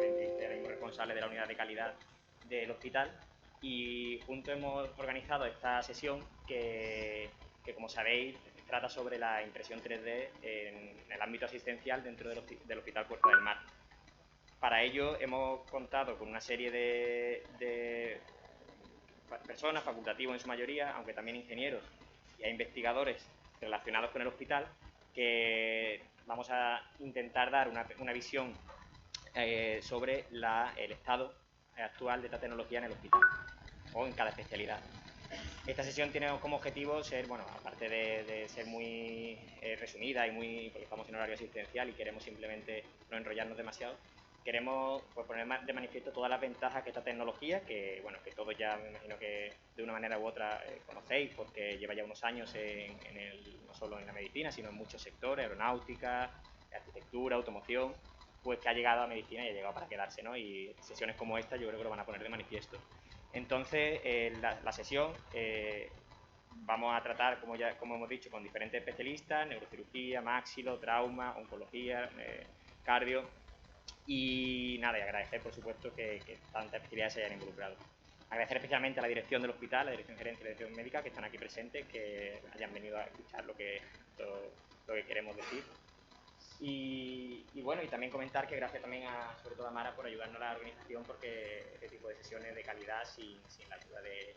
el mismo responsable de la unidad de calidad del hospital, y juntos hemos organizado esta sesión que como sabéis, trata sobre la impresión 3D en el ámbito asistencial dentro del Hospital Puerta del Mar. Para ello hemos contado con una serie de personas, facultativos en su mayoría, aunque también ingenieros y investigadores relacionados con el hospital, que vamos a intentar dar una visión sobre el estado actual de esta tecnología en el hospital o en cada especialidad. Esta sesión tiene como objetivo ser, bueno, aparte de ser muy resumida y porque estamos en horario asistencial y queremos simplemente no enrollarnos demasiado, queremos pues, poner de manifiesto todas las ventajas que esta tecnología, que bueno, que todos ya me imagino que de una manera u otra conocéis, porque lleva ya unos años no solo en la medicina, sino en muchos sectores, aeronáutica, arquitectura, automoción, pues que ha llegado a medicina y ha llegado para quedarse, ¿no? Y sesiones como esta yo creo que lo van a poner de manifiesto. Entonces, la sesión vamos a tratar, como hemos dicho, con diferentes especialistas, neurocirugía, maxilo, trauma, oncología, cardio, y nada, y agradecer, por supuesto, que tantas especialidades se hayan involucrado. Agradecer especialmente a la dirección del hospital, la dirección gerente y la dirección médica, que están aquí presentes, que hayan venido a escuchar lo que queremos decir. Y bueno, y también comentar que gracias también sobre todo a Mara por ayudarnos a la organización, porque este tipo de sesiones de calidad sin la ayuda de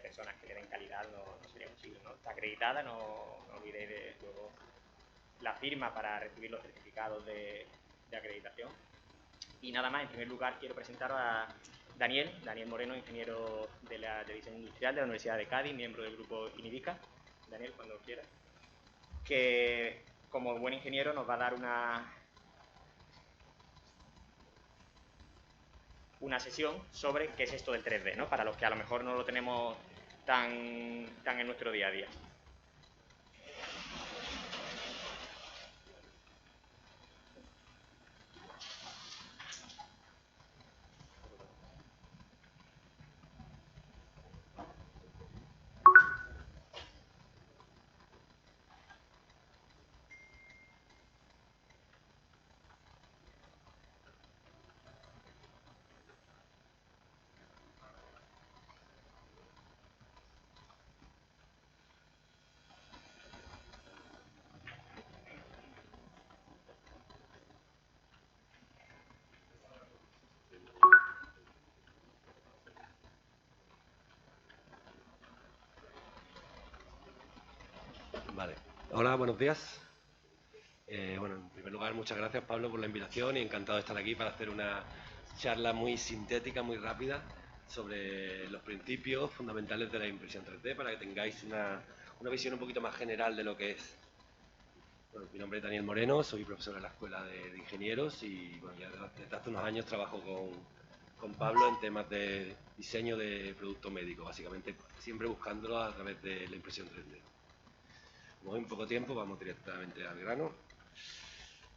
personas que le den calidad no sería posible, ¿no? Está acreditada, no olvidéis luego la firma para recibir los certificados de acreditación. Y nada más, en primer lugar quiero presentar a Daniel Moreno, ingeniero de diseño industrial de la Universidad de Cádiz, miembro del grupo INIDICA. Daniel, cuando quieras. Que como buen ingeniero nos va a dar una sesión sobre qué es esto del 3D, ¿no? Para los que a lo mejor no lo tenemos tan en nuestro día a día. Vale. Hola, buenos días. Bueno, en primer lugar, muchas gracias, Pablo, por la invitación y encantado de estar aquí para hacer una charla muy sintética, muy rápida, sobre los principios fundamentales de la impresión 3D para que tengáis una visión un poquito más general de lo que es. Bueno, mi nombre es Daniel Moreno, soy profesor en la Escuela de Ingenieros y bueno, ya desde hace unos años trabajo con Pablo en temas de diseño de producto médico, básicamente siempre buscándolo a través de la impresión 3D. Como en poco tiempo, vamos directamente al grano.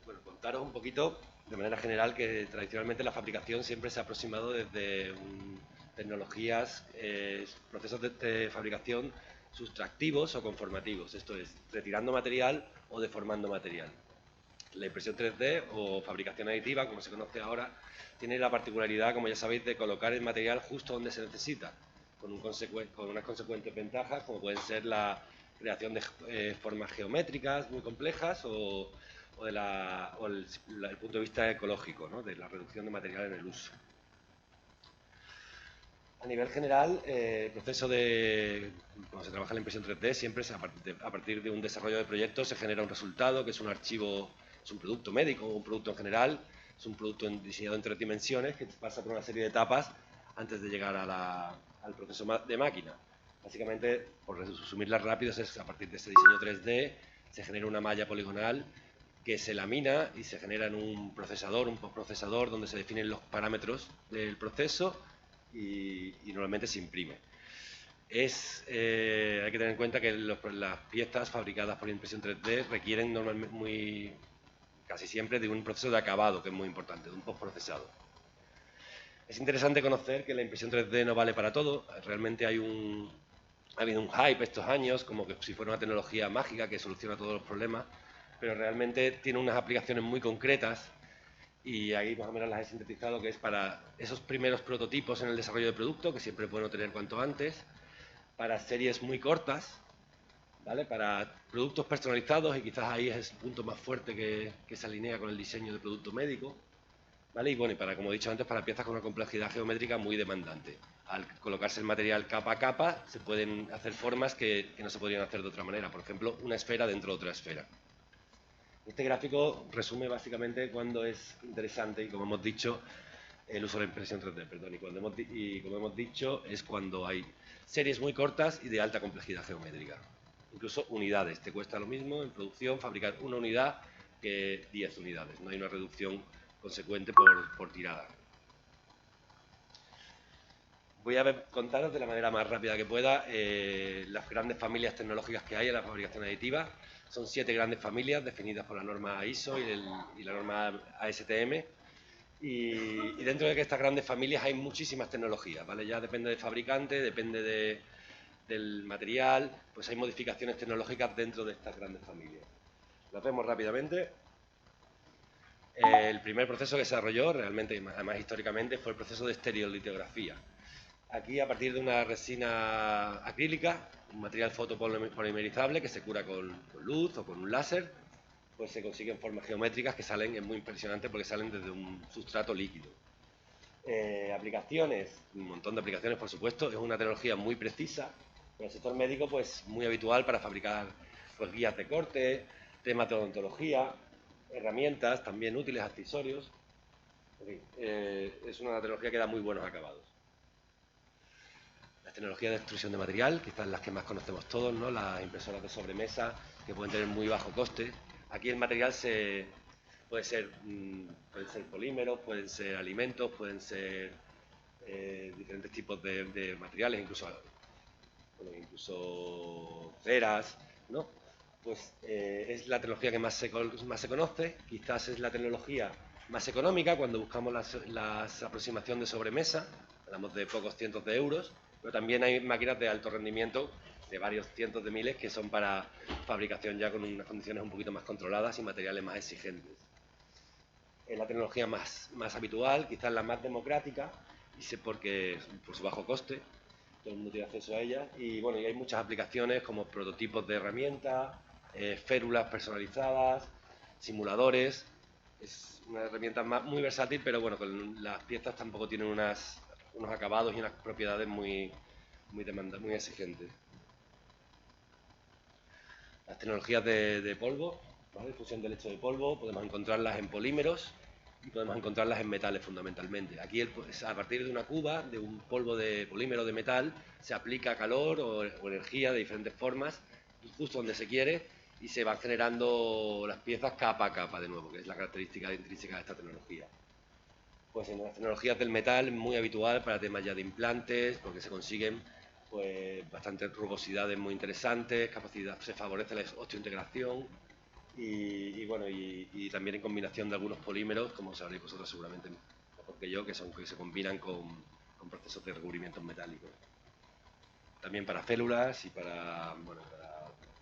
Bueno, contaros un poquito, de manera general, que tradicionalmente la fabricación siempre se ha aproximado desde tecnologías, procesos de fabricación sustractivos o conformativos, esto es, retirando material o deformando material. La impresión 3D o fabricación aditiva, como se conoce ahora, tiene la particularidad, como ya sabéis, de colocar el material justo donde se necesita, con unas consecuentes ventajas, como pueden ser la creación de formas geométricas muy complejas o el punto de vista ecológico, ¿no? De la reducción de material en el uso. A nivel general, el proceso cuando se trabaja en la impresión 3D, siempre a partir de un desarrollo de proyectos se genera un resultado, que es un archivo, es un producto médico o un producto en general, es un producto diseñado en 3 dimensiones que pasa por una serie de etapas antes de llegar al proceso de máquina. Básicamente, por resumirlas rápido, es a partir de ese diseño 3D se genera una malla poligonal que se lamina y se genera en un procesador, un postprocesador, donde se definen los parámetros del proceso y normalmente se imprime. Hay que tener en cuenta que las piezas fabricadas por impresión 3D requieren normalmente casi siempre de un proceso de acabado, que es muy importante, de un postprocesado. Es interesante conocer que la impresión 3D no vale para todo. Realmente ha habido un hype estos años, como que si fuera una tecnología mágica que soluciona todos los problemas. pero realmente tiene unas aplicaciones muy concretas y ahí más o menos las he sintetizado, que es para esos primeros prototipos en el desarrollo de producto, que siempre es bueno tener cuanto antes, para series muy cortas, ¿vale? Para productos personalizados, y quizás ahí es el punto más fuerte que se alinea con el diseño de producto médico, ¿vale? Y bueno, y para, como he dicho antes, para piezas con una complejidad geométrica muy demandante. Al colocarse el material capa a capa, se pueden hacer formas que no se podrían hacer de otra manera. Por ejemplo, una esfera dentro de otra esfera. Este gráfico resume básicamente cuándo es interesante, y como hemos dicho, el uso de la impresión 3D, perdón, y como hemos dicho, es cuando hay series muy cortas y de alta complejidad geométrica. Incluso unidades, te cuesta lo mismo en producción fabricar una unidad que 10 unidades, no hay una reducción consecuente por tirada. Voy a contaros de la manera más rápida que pueda las grandes familias tecnológicas que hay en la fabricación aditiva. Son 7 grandes familias definidas por la norma ISO y la norma ASTM. Y dentro de estas grandes familias hay muchísimas tecnologías, ¿vale? Ya depende del fabricante, depende del material, pues hay modificaciones tecnológicas dentro de estas grandes familias. Las vemos rápidamente. El primer proceso que se desarrolló, realmente, además históricamente, fue el proceso de estereolitografía. Aquí, a partir de una resina acrílica, un material fotopolimerizable que se cura con luz o con un láser, pues se consiguen formas geométricas que salen, es muy impresionante porque salen desde un sustrato líquido. Aplicaciones, un montón de aplicaciones, por supuesto, es una tecnología muy precisa, en el sector médico pues muy habitual para fabricar pues, guías de corte, temas de odontología, herramientas también útiles, accesorios. En fin, es una tecnología que da muy buenos acabados. Las tecnologías de extrusión de material, quizás las que más conocemos todos, ¿no? Las impresoras de sobremesa, que pueden tener muy bajo coste. Aquí el material pueden ser polímeros, pueden ser alimentos, pueden ser diferentes tipos de materiales, incluso ceras, ¿no? Pues es la tecnología que más se conoce, quizás es la tecnología más económica cuando buscamos las aproximación de sobremesa, hablamos de pocos cientos de euros, pero también hay máquinas de alto rendimiento de varios cientos de miles que son para fabricación ya con unas condiciones un poquito más controladas y materiales más exigentes. Es la tecnología más habitual, quizás la más democrática, y sé porque por su bajo coste, todo el mundo tiene acceso a ella, y bueno, y hay muchas aplicaciones como prototipos de herramientas, férulas personalizadas, simuladores. Es una herramienta muy versátil, pero bueno, con las piezas tampoco tienen unos acabados y unas propiedades muy demandadas, muy exigentes. Las tecnologías de polvo, ¿vale? Fusión del hecho de polvo, podemos encontrarlas en polímeros y podemos encontrarlas en metales fundamentalmente. Aquí a partir de una cuba, de un polvo de polímero de metal, se aplica calor o energía de diferentes formas, justo donde se quiere, y se van generando las piezas capa a capa de nuevo, que es la característica intrínseca de esta tecnología. Pues en las tecnologías del metal es muy habitual para temas ya de implantes, porque se consiguen pues bastantes rugosidades muy interesantes, se favorece la osteointegración y bueno, y también en combinación de algunos polímeros, como sabréis vosotros seguramente mejor que yo, que se combinan con procesos de recubrimientos metálicos. También para férulas y para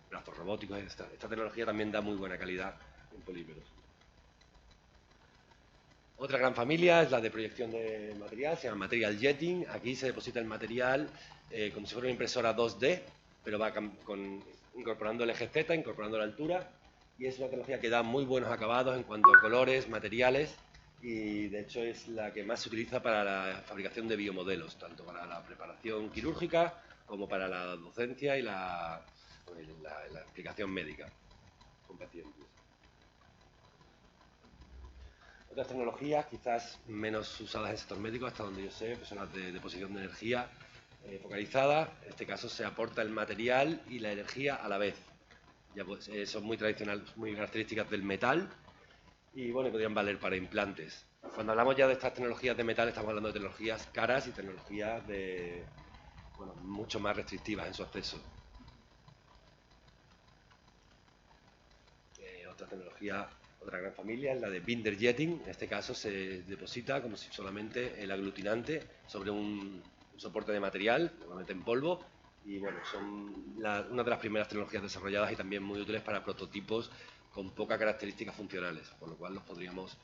brazos robóticos, esta tecnología también da muy buena calidad en polímeros. Otra gran familia es la de proyección de material, se llama Material Jetting. Aquí se deposita el material como si fuera una impresora 2D, pero va incorporando el eje Z, incorporando la altura, y es una tecnología que da muy buenos acabados en cuanto a colores, materiales, y de hecho es la que más se utiliza para la fabricación de biomodelos, tanto para la preparación quirúrgica como para la docencia y la aplicación médica con pacientes. Otras tecnologías, quizás menos usadas en el sector médico, hasta donde yo sé, pues son las de deposición de energía focalizada. En este caso se aporta el material y la energía a la vez. Ya pues, son muy tradicionales, muy características del metal y bueno, podrían valer para implantes. Cuando hablamos ya de estas tecnologías de metal, estamos hablando de tecnologías caras y tecnologías mucho más restrictivas en su acceso. Otra gran familia es la de binder jetting. En este caso se deposita como si solamente el aglutinante sobre un soporte de material, normalmente en polvo, y bueno, son una de las primeras tecnologías desarrolladas y también muy útiles para prototipos con pocas características funcionales, por lo cual los podríamos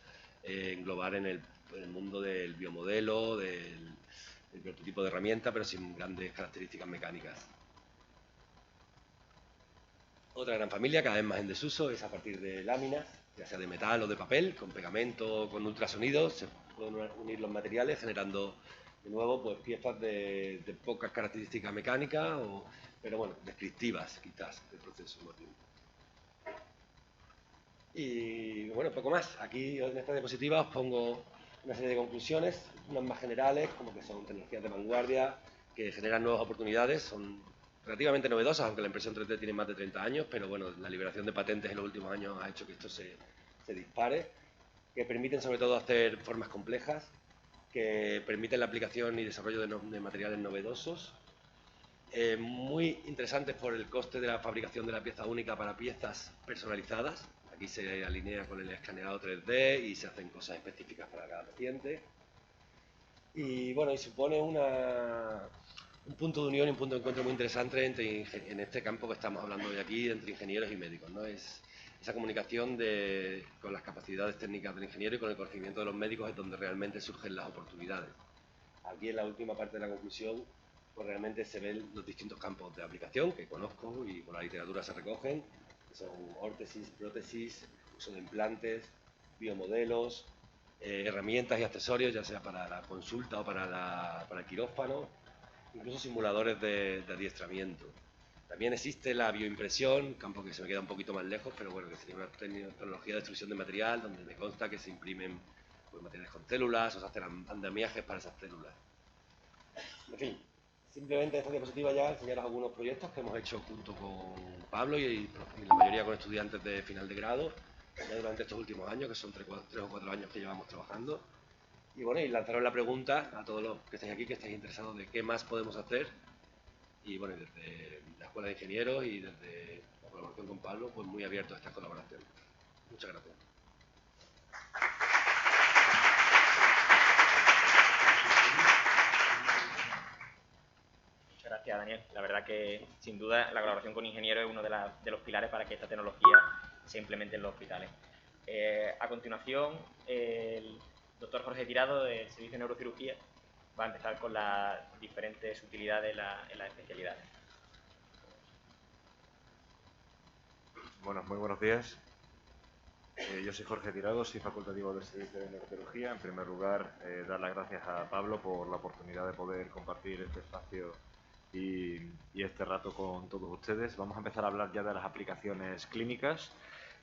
englobar en el mundo del biomodelo, del prototipo de herramienta, pero sin grandes características mecánicas. Otra gran familia, cada vez más en desuso, es a partir de láminas, ya sea de metal o de papel, con pegamento, con ultrasonidos. Se pueden unir los materiales generando, de nuevo, pues piezas de pocas características mecánicas, pero bueno, descriptivas quizás del proceso más bien. Y bueno, poco más. Aquí en esta diapositiva os pongo una serie de conclusiones, unas más generales, como que son tecnologías de vanguardia, que generan nuevas oportunidades, son relativamente novedosas, aunque la impresión 3D tiene más de 30 años, pero bueno, la liberación de patentes en los últimos años ha hecho que esto se dispare, que permiten sobre todo hacer formas complejas, que permiten la aplicación y desarrollo de materiales novedosos, muy interesantes por el coste de la fabricación de la pieza única para piezas personalizadas. Aquí se alinea con el escaneado 3D y se hacen cosas específicas para cada paciente. Y bueno, y supone un punto de unión y un punto de encuentro muy interesante en este campo que estamos hablando hoy aquí, entre ingenieros y médicos, ¿no? Es esa comunicación con las capacidades técnicas del ingeniero y con el conocimiento de los médicos es donde realmente surgen las oportunidades. Aquí en la última parte de la conclusión, pues realmente se ven los distintos campos de aplicación que conozco y por la literatura se recogen, que son órtesis, prótesis, uso de implantes, biomodelos, herramientas y accesorios, ya sea para la consulta o para el quirófano, incluso simuladores de adiestramiento. También existe la bioimpresión, campo que se me queda un poquito más lejos, pero bueno, que sería una tecnología de extrusión de material, donde me consta que se imprimen pues, materiales con células o se hacen andamiajes para esas células. En fin, simplemente esta diapositiva ya enseñaros algunos proyectos que hemos hecho junto con Pablo y la mayoría con estudiantes de final de grado, ya durante estos últimos años, que son 3 o 4 años que llevamos trabajando. Y bueno, y lanzaros la pregunta a todos los que estáis aquí, que estáis interesados de qué más podemos hacer. Y bueno, desde la Escuela de Ingenieros y desde la colaboración con Pablo, pues muy abierto a esta colaboración. Muchas gracias. Muchas gracias, Daniel. La verdad que, sin duda, la colaboración con ingenieros es uno de los pilares para que esta tecnología se implemente en los hospitales. A continuación, el doctor Jorge Tirado, del Servicio de Neurocirugía, va a empezar con las diferentes utilidades en las especialidades. Bueno, muy buenos días. Yo soy Jorge Tirado, soy facultativo del Servicio de Neurocirugía. En primer lugar, dar las gracias a Pablo por la oportunidad de poder compartir este espacio y este rato con todos ustedes. Vamos a empezar a hablar ya de las aplicaciones clínicas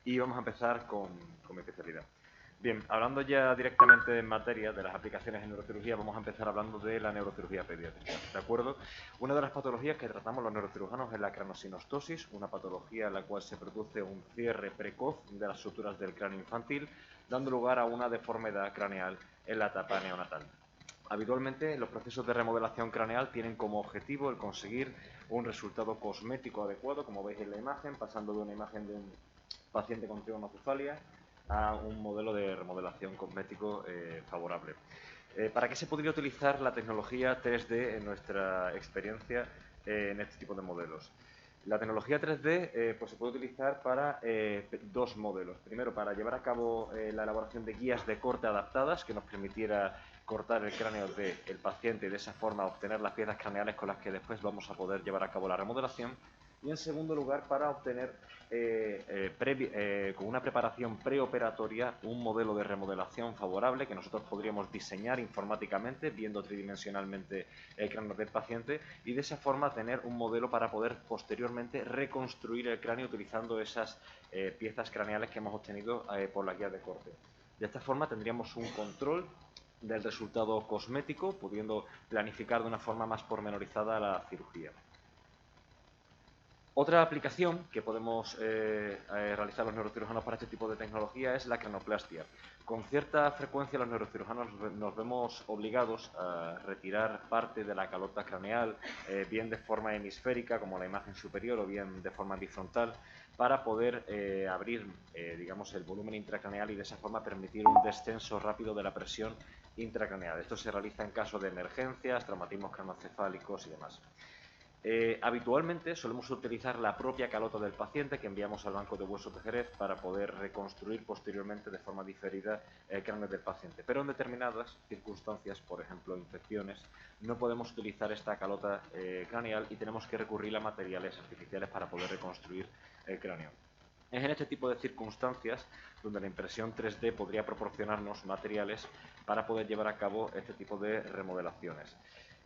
y vamos a empezar con mi especialidad. Bien, hablando ya directamente en materia de las aplicaciones en neurocirugía, vamos a empezar hablando de la neurocirugía pediátrica, ¿de acuerdo? Una de las patologías que tratamos los neurocirujanos es la craneosinostosis, una patología en la cual se produce un cierre precoz de las suturas del cráneo infantil, dando lugar a una deformidad craneal en la etapa neonatal. Habitualmente, los procesos de remodelación craneal tienen como objetivo el conseguir un resultado cosmético adecuado, como veis en la imagen, pasando de una imagen de un paciente con trionocefalia a un modelo de remodelación cosmético favorable. ¿Para qué se podría utilizar la tecnología 3D en nuestra experiencia en este tipo de modelos? La tecnología 3D pues se puede utilizar para dos modelos. Primero, para llevar a cabo la elaboración de guías de corte adaptadas que nos permitiera cortar el cráneo del paciente y de esa forma obtener las piezas craneales con las que después vamos a poder llevar a cabo la remodelación. Y en segundo lugar, para obtener con una preparación preoperatoria un modelo de remodelación favorable que nosotros podríamos diseñar informáticamente, viendo tridimensionalmente el cráneo del paciente, y de esa forma tener un modelo para poder posteriormente reconstruir el cráneo utilizando esas piezas craneales que hemos obtenido por la guía de corte. De esta forma tendríamos un control del resultado cosmético, pudiendo planificar de una forma más pormenorizada la cirugía. Otra aplicación que podemos realizar los neurocirujanos para este tipo de tecnología es la cranoplastia. Con cierta frecuencia los neurocirujanos nos vemos obligados a retirar parte de la calota craneal, bien de forma hemisférica, como la imagen superior, o bien de forma bifrontal, para poder abrir digamos, el volumen intracraneal y de esa forma permitir un descenso rápido de la presión intracraneal. Esto se realiza en caso de emergencias, traumatismos cranioencefálicos y demás. Habitualmente solemos utilizar la propia calota del paciente que enviamos al banco de huesos de Jerez para poder reconstruir posteriormente de forma diferida el cráneo del paciente. Pero en determinadas circunstancias, por ejemplo infecciones, no podemos utilizar esta calota craneal y tenemos que recurrir a materiales artificiales para poder reconstruir el cráneo. Es en este tipo de circunstancias donde la impresión 3D podría proporcionarnos materiales para poder llevar a cabo este tipo de remodelaciones.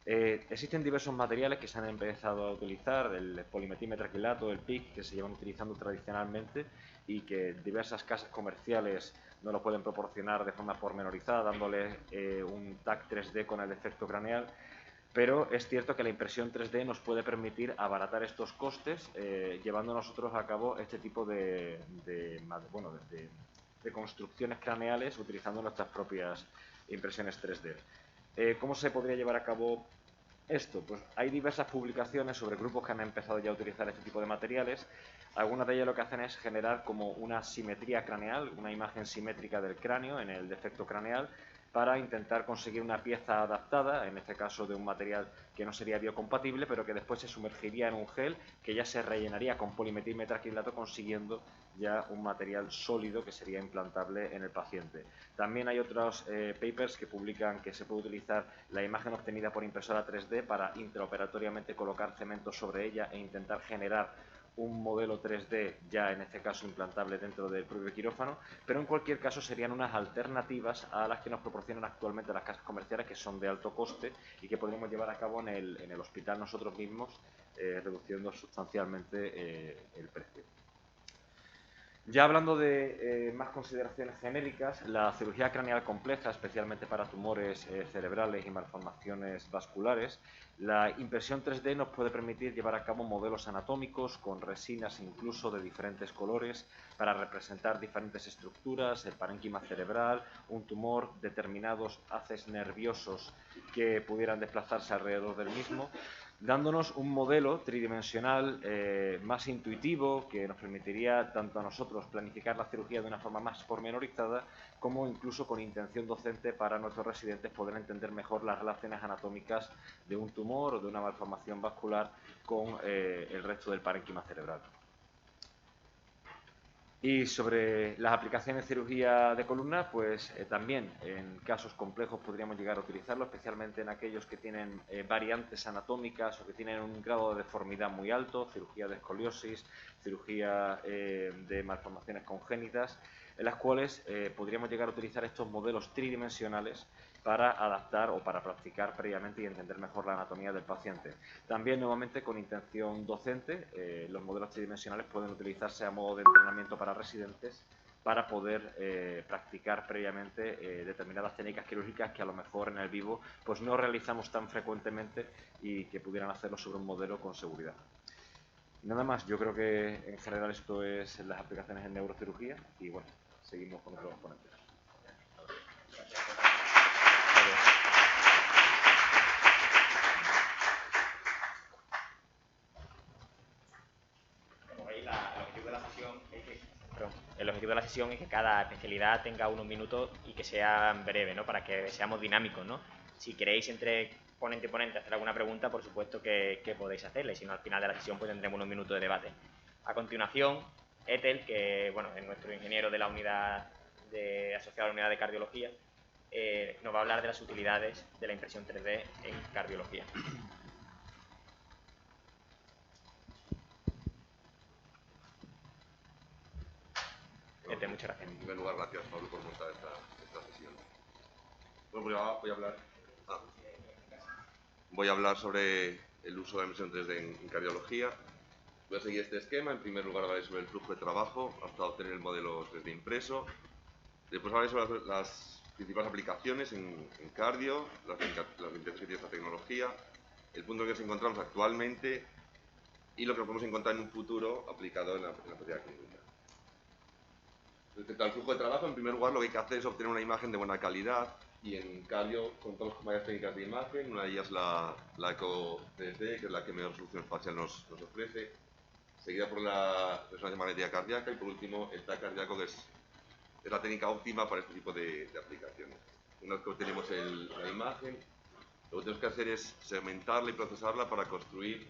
Existen diversos materiales que se han empezado a utilizar, el polimetilmetraquilato, el PIC, que se llevan utilizando tradicionalmente y que diversas casas comerciales no lo pueden proporcionar de forma pormenorizada, dándole un TAC 3D con el efecto craneal. Pero es cierto que la impresión 3D nos puede permitir abaratar estos costes, llevando nosotros a cabo este tipo de construcciones craneales utilizando nuestras propias impresiones 3D. ¿Cómo se podría llevar a cabo esto? Pues hay diversas publicaciones sobre grupos que han empezado ya a utilizar este tipo de materiales. Algunas de ellas lo que hacen es generar como una simetría craneal, una imagen simétrica del cráneo en el defecto craneal, para intentar conseguir una pieza adaptada, en este caso de un material que no sería biocompatible, pero que después se sumergiría en un gel que ya se rellenaría con polimetilmetraquilato, consiguiendo ya un material sólido que sería implantable en el paciente. También hay otros papers que publican que se puede utilizar la imagen obtenida por impresora 3D para intraoperatoriamente colocar cemento sobre ella e intentar generar un modelo 3D ya en este caso implantable dentro del propio quirófano, pero en cualquier caso serían unas alternativas a las que nos proporcionan actualmente las casas comerciales, que son de alto coste y que podríamos llevar a cabo en el hospital nosotros mismos, reduciendo sustancialmente el precio. Ya hablando de más consideraciones genéricas, la cirugía craneal compleja, especialmente para tumores cerebrales y malformaciones vasculares, la impresión 3D nos puede permitir llevar a cabo modelos anatómicos con resinas incluso de diferentes colores para representar diferentes estructuras, el parénquima cerebral, un tumor, determinados haces nerviosos que pudieran desplazarse alrededor del mismo, dándonos un modelo tridimensional más intuitivo que nos permitiría tanto a nosotros planificar la cirugía de una forma más pormenorizada como incluso con intención docente para nuestros residentes poder entender mejor las relaciones anatómicas de un tumor o de una malformación vascular con el resto del parénquima cerebral. Y sobre las aplicaciones de cirugía de columna, pues también en casos complejos podríamos llegar a utilizarlo, especialmente en aquellos que tienen variantes anatómicas o que tienen un grado de deformidad muy alto, cirugía de escoliosis, cirugía de malformaciones congénitas, en las cuales podríamos llegar a utilizar estos modelos tridimensionales para adaptar o para practicar previamente y entender mejor la anatomía del paciente. También, nuevamente, con intención docente, los modelos tridimensionales pueden utilizarse a modo de entrenamiento para residentes para poder practicar previamente determinadas técnicas quirúrgicas que a lo mejor en el vivo pues no realizamos tan frecuentemente y que pudieran hacerlo sobre un modelo con seguridad. Nada más, yo creo que en general esto es las aplicaciones en neurocirugía y bueno, seguimos con otros ponentes. El objetivo de la sesión es que cada especialidad tenga unos minutos y que sean breves, ¿no? Para que seamos dinámicos, ¿no? Si queréis entre ponente y ponente hacer alguna pregunta, por supuesto que podéis hacerle, si no al final de la sesión pues tendremos unos minutos de debate. A continuación, Ethel, que bueno, es nuestro ingeniero de la unidad asociado a la unidad de cardiología, nos va a hablar de las utilidades de la impresión 3D en cardiología. Muchas gracias. En primer lugar, gracias, Pablo, por montar esta sesión. Bueno, voy a hablar sobre el uso de la impresión 3D en cardiología. Voy a seguir este esquema. En primer lugar, hablaré sobre el flujo de trabajo hasta obtener el modelo 3D impreso. Después hablaré sobre las principales aplicaciones en cardio, las limitaciones que tiene esta tecnología, el punto en el que nos encontramos actualmente y lo que podemos encontrar en un futuro aplicado en la práctica clínica. Respecto al flujo de trabajo, en primer lugar lo que hay que hacer es obtener una imagen de buena calidad y en cardio contamos con varias técnicas de imagen. Una de ellas la ECO 3D, que es la que mejor resolución espacial nos ofrece, seguida por la resonancia magnética cardíaca y por último el TAC cardíaco, que es la técnica óptima para este tipo de aplicaciones. Una vez que obtenemos la imagen, lo que tenemos que hacer es segmentarla y procesarla para construir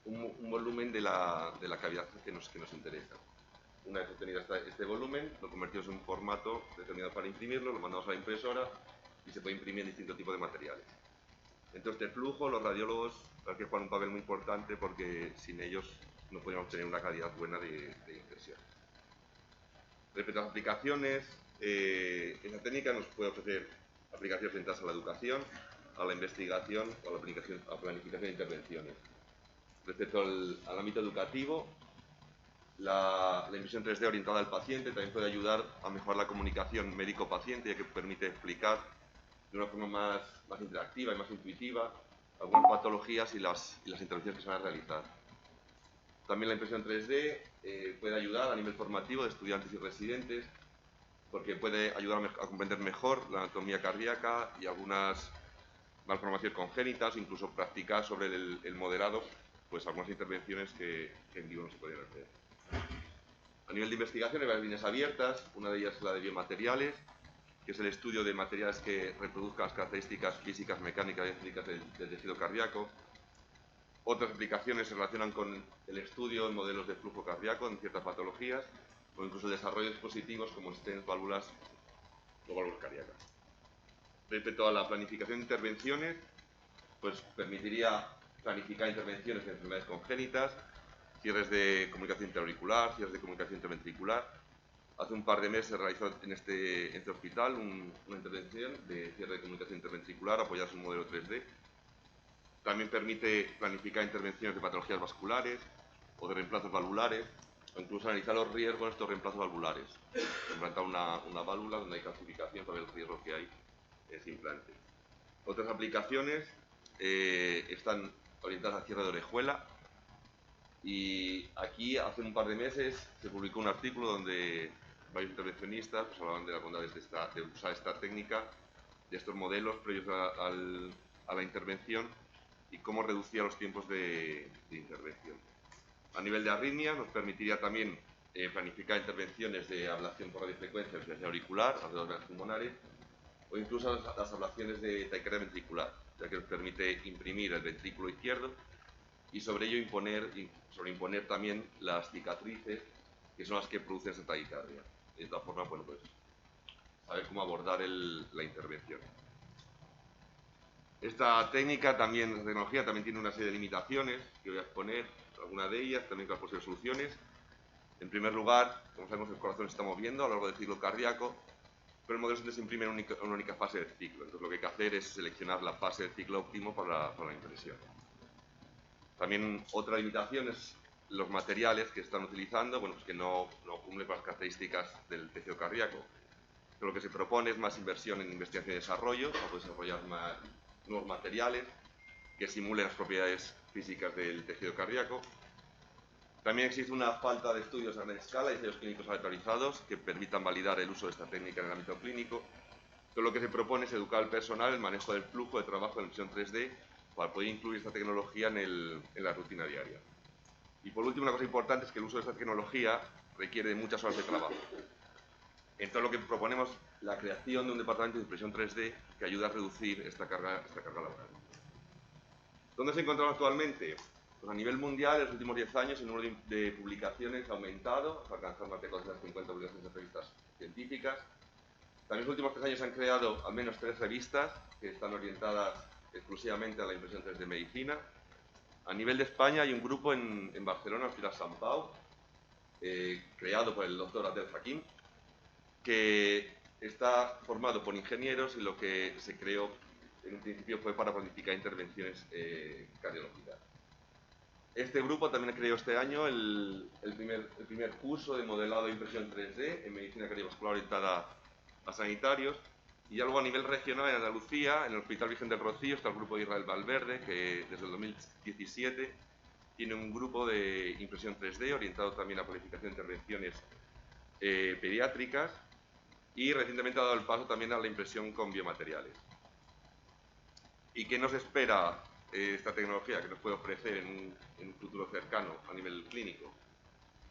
un volumen de la cavidad que nos interesa. Una vez obtenido este volumen, lo convertimos en un formato determinado para imprimirlo, lo mandamos a la impresora y se puede imprimir en distintos tipos de materiales. Dentro de este flujo, los radiólogos hay que jugar un papel muy importante porque sin ellos no podríamos obtener una calidad buena de impresión. Respecto a las aplicaciones, esta técnica nos puede ofrecer aplicaciones orientadas a la educación, a la investigación o a la planificación de intervenciones. Respecto al ámbito educativo, la impresión 3D orientada al paciente también puede ayudar a mejorar la comunicación médico-paciente, ya que permite explicar de una forma más interactiva y más intuitiva algunas patologías y las intervenciones que se van a realizar. También la impresión 3D puede ayudar a nivel formativo de estudiantes y residentes, porque puede ayudar a comprender mejor la anatomía cardíaca y algunas malformaciones congénitas, incluso practicar sobre el modelado, pues algunas intervenciones que en vivo no se podrían hacer. A nivel de investigación hay varias líneas abiertas, una de ellas es la de biomateriales, que es el estudio de materiales que reproduzcan las características físicas, mecánicas y físicas del tejido cardíaco. Otras aplicaciones se relacionan con el estudio de modelos de flujo cardíaco en ciertas patologías o incluso el desarrollo de dispositivos como stents, válvulas o válvulas cardíacas. Respecto a la planificación de intervenciones, pues permitiría planificar intervenciones en enfermedades congénitas, cierres de comunicación interauricular, cierres de comunicación interventricular. Hace un par de meses se realizó en este hospital una intervención de cierre de comunicación interventricular apoyada en un modelo 3D. También permite planificar intervenciones de patologías vasculares o de reemplazos valvulares, o incluso analizar los riesgos de estos reemplazos valvulares. Implantar una válvula donde hay calcificación para ver el riesgo que hay en ese implante. Otras aplicaciones están orientadas a cierre de orejuela, y aquí hace un par de meses se publicó un artículo donde varios intervencionistas pues, hablaban de las bondades de usar esta técnica, de estos modelos previos a la intervención y cómo reducía los tiempos de intervención. A nivel de arritmia nos permitiría también planificar intervenciones de ablación por radiofrecuencia de auricular, alrededor de las pulmonares, o incluso las ablaciones de taquicardia ventricular, ya que nos permite imprimir el ventrículo izquierdo y sobre ello sobreimponer también las cicatrices que son las que producen esa taquicardia. De esta forma, bueno, pues saber cómo abordar la intervención. Esta técnica también, esta tecnología también tiene una serie de limitaciones que voy a exponer, alguna de ellas, también con las posibles soluciones. En primer lugar, como sabemos, el corazón se está moviendo a lo largo del ciclo cardíaco, pero el modelo siempre se imprime en una única fase del ciclo. Entonces lo que hay que hacer es seleccionar la fase del ciclo óptimo para la impresión. También otra limitación es los materiales que están utilizando, bueno, pues que no cumplen con las características del tejido cardíaco. Pero lo que se propone es más inversión en investigación y desarrollo, para poder desarrollar nuevos materiales que simulen las propiedades físicas del tejido cardíaco. También existe una falta de estudios a gran escala y ensayos clínicos aleatorizados que permitan validar el uso de esta técnica en el ámbito clínico. Todo lo que se propone es educar al personal en el manejo del flujo de trabajo en impresión 3D para poder incluir esta tecnología en la rutina diaria. Y por último, una cosa importante es que el uso de esta tecnología requiere de muchas horas de trabajo. Entonces lo que proponemos es la creación de un departamento de impresión 3D que ayude a reducir esta carga laboral. ¿Dónde se encontramos actualmente? Pues a nivel mundial, en los últimos 10 años, el número de publicaciones ha aumentado, hasta alcanzar más de 450 publicaciones de revistas científicas. También en los últimos 3 años se han creado al menos 3 revistas que están orientadas exclusivamente a la impresión 3D medicina. A nivel de España hay un grupo en Barcelona, en Hospital Sant Pau, creado por el doctor Abdel Hakim, que está formado por ingenieros y lo que se creó en un principio fue para planificar intervenciones cardiológicas. Este grupo también creó este año el primer curso de modelado de impresión 3D en medicina cardiovascular orientada a sanitarios. Y ya luego a nivel regional en Andalucía, en el Hospital Virgen del Rocío, está el grupo de Israel Valverde, que desde el 2017 tiene un grupo de impresión 3D orientado también a planificación de intervenciones pediátricas, y recientemente ha dado el paso también a la impresión con biomateriales. ¿Y qué nos espera esta tecnología que nos puede ofrecer en un futuro cercano a nivel clínico?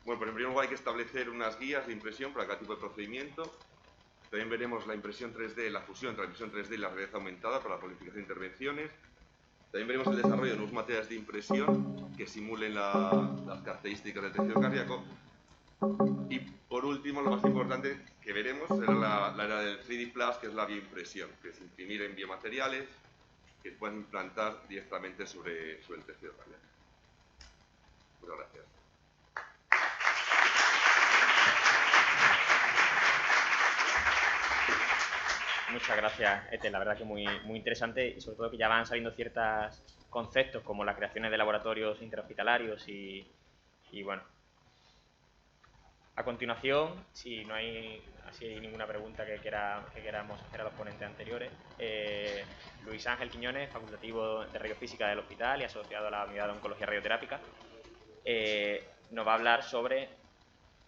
Bueno, pues en primer lugar hay que establecer unas guías de impresión para cada tipo de procedimiento. También veremos la impresión 3D, la fusión entre la impresión 3D y la realidad aumentada para la planificación de intervenciones. También veremos el desarrollo de nuevos materiales de impresión que simulen las características del tejido cardíaco. Y por último, lo más importante que veremos será la era del 3D Plus, que es la bioimpresión, que es imprimir en biomateriales que puedan implantar directamente sobre el tejido cardíaco. Muchas gracias. Muchas gracias, Ete. La verdad que muy interesante y sobre todo que ya van saliendo ciertos conceptos como las creaciones de laboratorios interhospitalarios y bueno. A continuación, si no hay ninguna pregunta que queramos hacer a los ponentes anteriores, Luis Ángel Quiñones, facultativo de Radiofísica del Hospital y asociado a la Unidad de Oncología Radioterápica, nos va a hablar sobre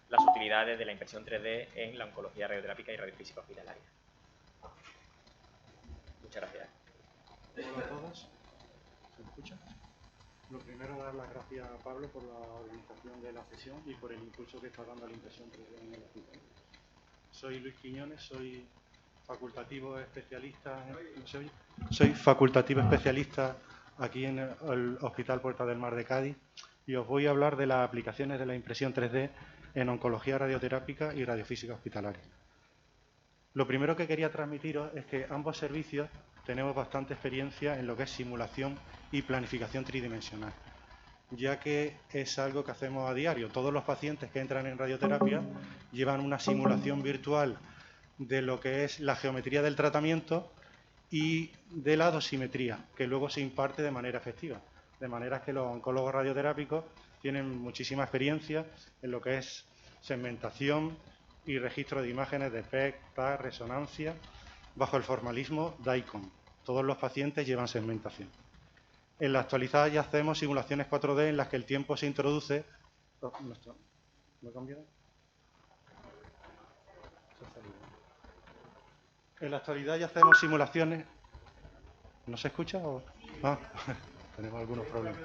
las utilidades de la impresión 3D en la oncología radioterápica y radiofísica hospitalaria. Muchas gracias. Hola a todos. ¿Se me escucha? Lo primero, dar las gracias a Pablo por la organización de la sesión y por el impulso que está dando a la impresión 3D en el hospital. Soy Luis Quiñones, soy facultativo especialista aquí en el Hospital Puerta del Mar de Cádiz y os voy a hablar de las aplicaciones de la impresión 3D en oncología radioterápica y radiofísica hospitalaria. Lo primero que quería transmitiros es que ambos servicios tenemos bastante experiencia en lo que es simulación y planificación tridimensional, ya que es algo que hacemos a diario. Todos los pacientes que entran en radioterapia llevan una simulación virtual de lo que es la geometría del tratamiento y de la dosimetría, que luego se imparte de manera efectiva. De manera que los oncólogos radioterápicos tienen muchísima experiencia en lo que es segmentación y registro de imágenes de PET, TAC, resonancia, bajo el formalismo DICOM. Todos los pacientes llevan segmentación. En la actualidad ya hacemos simulaciones 4D en las que el tiempo se introduce... ¿Me he cambiado? En la actualidad ya hacemos simulaciones... ¿No se escucha? O... Ah, tenemos algunos problemas.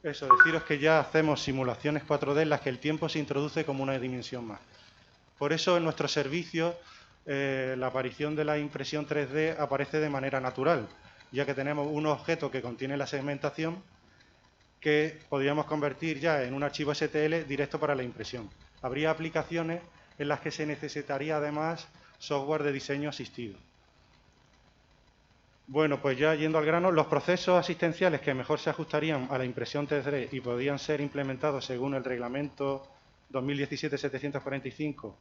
Eso, deciros que ya hacemos simulaciones 4D en las que el tiempo se introduce como una dimensión más. Por eso en nuestro servicio la aparición de la impresión 3D aparece de manera natural, ya que tenemos un objeto que contiene la segmentación que podríamos convertir ya en un archivo STL directo para la impresión. Habría aplicaciones en las que se necesitaría además software de diseño asistido. Bueno, pues ya yendo al grano, los procesos asistenciales que mejor se ajustarían a la impresión 3D y podrían ser implementados según el reglamento 2017-745,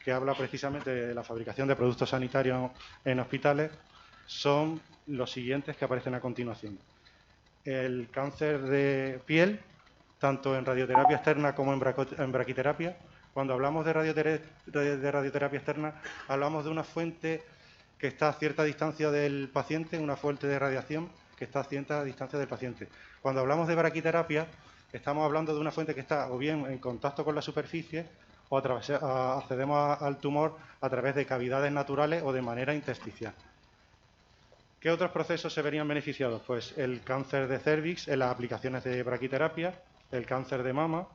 que habla precisamente de la fabricación de productos sanitarios en hospitales, son los siguientes que aparecen a continuación. El cáncer de piel, tanto en radioterapia externa como en braquiterapia. Cuando hablamos de radioterapia externa, hablamos de una fuente que está a cierta distancia del paciente, una fuente de radiación que está a cierta distancia del paciente. Cuando hablamos de braquiterapia, estamos hablando de una fuente que está o bien en contacto con la superficie o accedemos al tumor a través de cavidades naturales o de manera intersticial. ¿Qué otros procesos se verían beneficiados? Pues el cáncer de cérvix en las aplicaciones de braquiterapia, el cáncer de mama,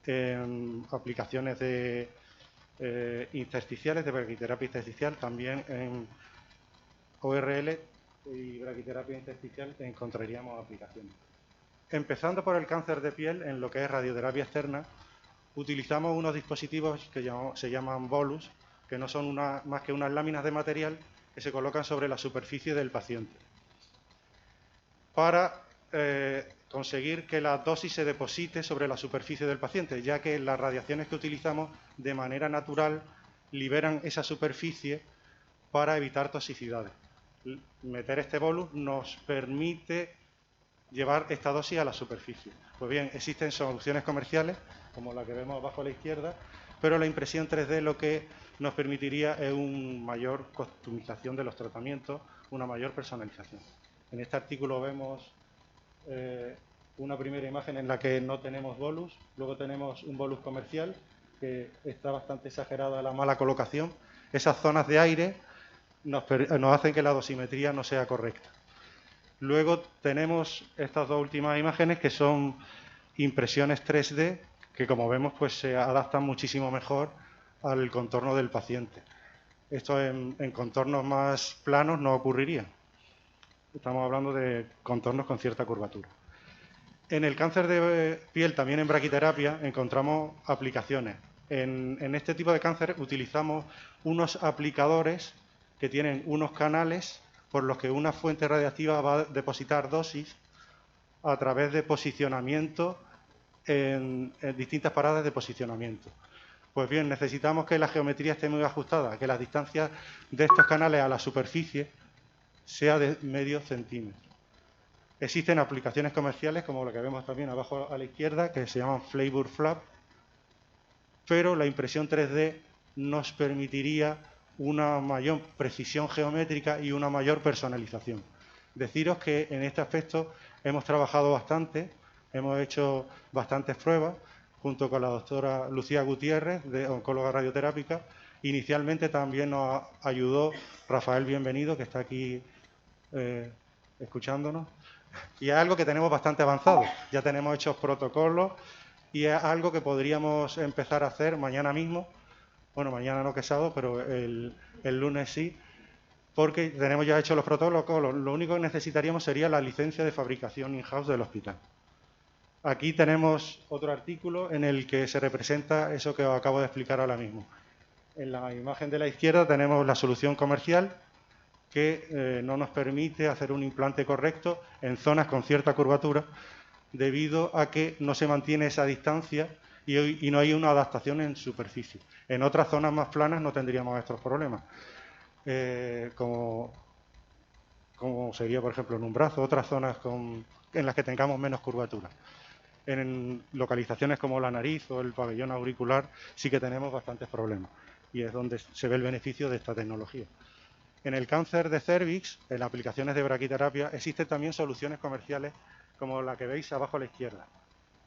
en aplicaciones de intersticiales, de braquiterapia intersticial, también en ORL y braquiterapia intersticial encontraríamos aplicaciones. Empezando por el cáncer de piel, en lo que es radioterapia externa, utilizamos unos dispositivos que se llaman bolus, que no son más que unas láminas de material que se colocan sobre la superficie del paciente para conseguir que la dosis se deposite sobre la superficie del paciente, ya que las radiaciones que utilizamos de manera natural liberan esa superficie para evitar toxicidades. Meter este bolus nos permite llevar esta dosis a la superficie. Pues bien, existen soluciones comerciales, como la que vemos abajo a la izquierda, pero la impresión 3D lo que nos permitiría es una mayor customización de los tratamientos, una mayor personalización. En este artículo vemos una primera imagen en la que no tenemos bolus, luego tenemos un bolus comercial que está bastante exagerada la mala colocación. Esas zonas de aire nos hacen que la dosimetría no sea correcta. Luego tenemos estas dos últimas imágenes que son impresiones 3D que, como vemos, pues se adaptan muchísimo mejor al contorno del paciente. Esto en contornos más planos no ocurriría. Estamos hablando de contornos con cierta curvatura. En el cáncer de piel, también en braquiterapia, encontramos aplicaciones. En este tipo de cáncer utilizamos unos aplicadores que tienen unos canales por los que una fuente radiactiva va a depositar dosis a través de posicionamiento en distintas paradas de posicionamiento. Pues bien, necesitamos que la geometría esté muy ajustada, que las distancias de estos canales a la superficie sea de medio centímetro. Existen aplicaciones comerciales, como la que vemos también abajo a la izquierda, que se llaman Flavor Flap, pero la impresión 3D nos permitiría una mayor precisión geométrica y una mayor personalización. Deciros que en este aspecto hemos trabajado bastante, hemos hecho bastantes pruebas, junto con la doctora Lucía Gutiérrez, de oncóloga radioterápica. Inicialmente también nos ayudó Rafael Bienvenido, que está aquí escuchándonos. Y es algo que tenemos bastante avanzado. Ya tenemos hechos protocolos y es algo que podríamos empezar a hacer mañana mismo. Bueno, mañana no, que es sábado, pero el lunes sí, porque tenemos ya hechos los protocolos. Lo único que necesitaríamos sería la licencia de fabricación in-house del hospital. Aquí tenemos otro artículo en el que se representa eso que os acabo de explicar ahora mismo. En la imagen de la izquierda tenemos la solución comercial, que no nos permite hacer un implante correcto en zonas con cierta curvatura, debido a que no se mantiene esa distancia y no hay una adaptación en superficie. En otras zonas más planas no tendríamos estos problemas, como sería, por ejemplo, en un brazo, otras zonas en las que tengamos menos curvatura. En localizaciones como la nariz o el pabellón auricular sí que tenemos bastantes problemas, y es donde se ve el beneficio de esta tecnología. En el cáncer de cérvix, en aplicaciones de braquiterapia, existen también soluciones comerciales como la que veis abajo a la izquierda.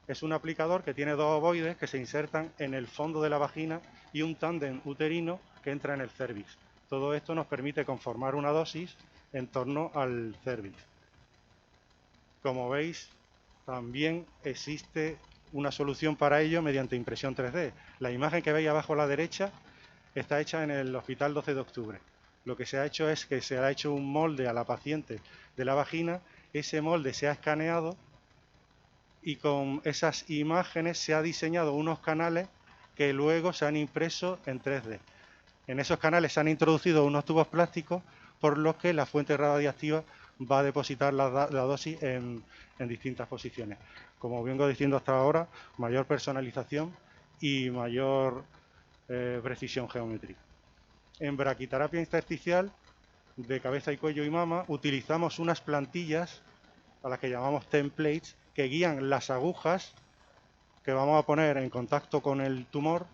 Es un aplicador que tiene dos ovoides que se insertan en el fondo de la vagina y un tándem uterino que entra en el cérvix. Todo esto nos permite conformar una dosis en torno al cérvix. Como veis, también existe una solución para ello mediante impresión 3D. La imagen que veis abajo a la derecha está hecha en el Hospital 12 de Octubre. Lo que se ha hecho es que se ha hecho un molde a la paciente de la vagina, ese molde se ha escaneado y con esas imágenes se ha diseñado unos canales que luego se han impreso en 3D. En esos canales se han introducido unos tubos plásticos por los que la fuente radiactiva va a depositar la dosis en distintas posiciones. Como vengo diciendo hasta ahora, mayor personalización y mayor precisión geométrica. En braquiterapia intersticial de cabeza y cuello y mama utilizamos unas plantillas a las que llamamos templates que guían las agujas que vamos a poner en contacto con el tumor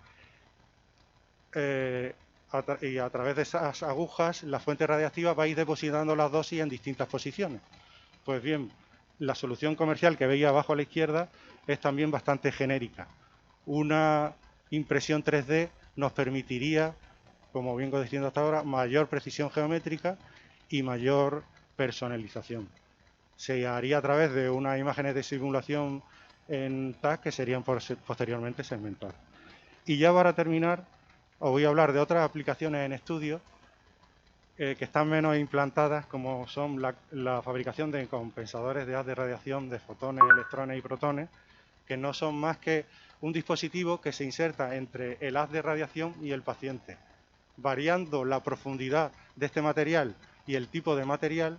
y a través de esas agujas la fuente radiactiva va a ir depositando las dosis en distintas posiciones. Pues bien, la solución comercial que veis abajo a la izquierda es también bastante genérica. Una impresión 3D nos permitiría, como vengo diciendo hasta ahora, mayor precisión geométrica y mayor personalización. Se haría a través de unas imágenes de simulación en TAC que serían posteriormente segmentadas. Y ya para terminar, os voy a hablar de otras aplicaciones en estudio que están menos implantadas, como son la fabricación de compensadores de haz de radiación de fotones, electrones y protones, que no son más que un dispositivo que se inserta entre el haz de radiación y el paciente. Variando la profundidad de este material y el tipo de material,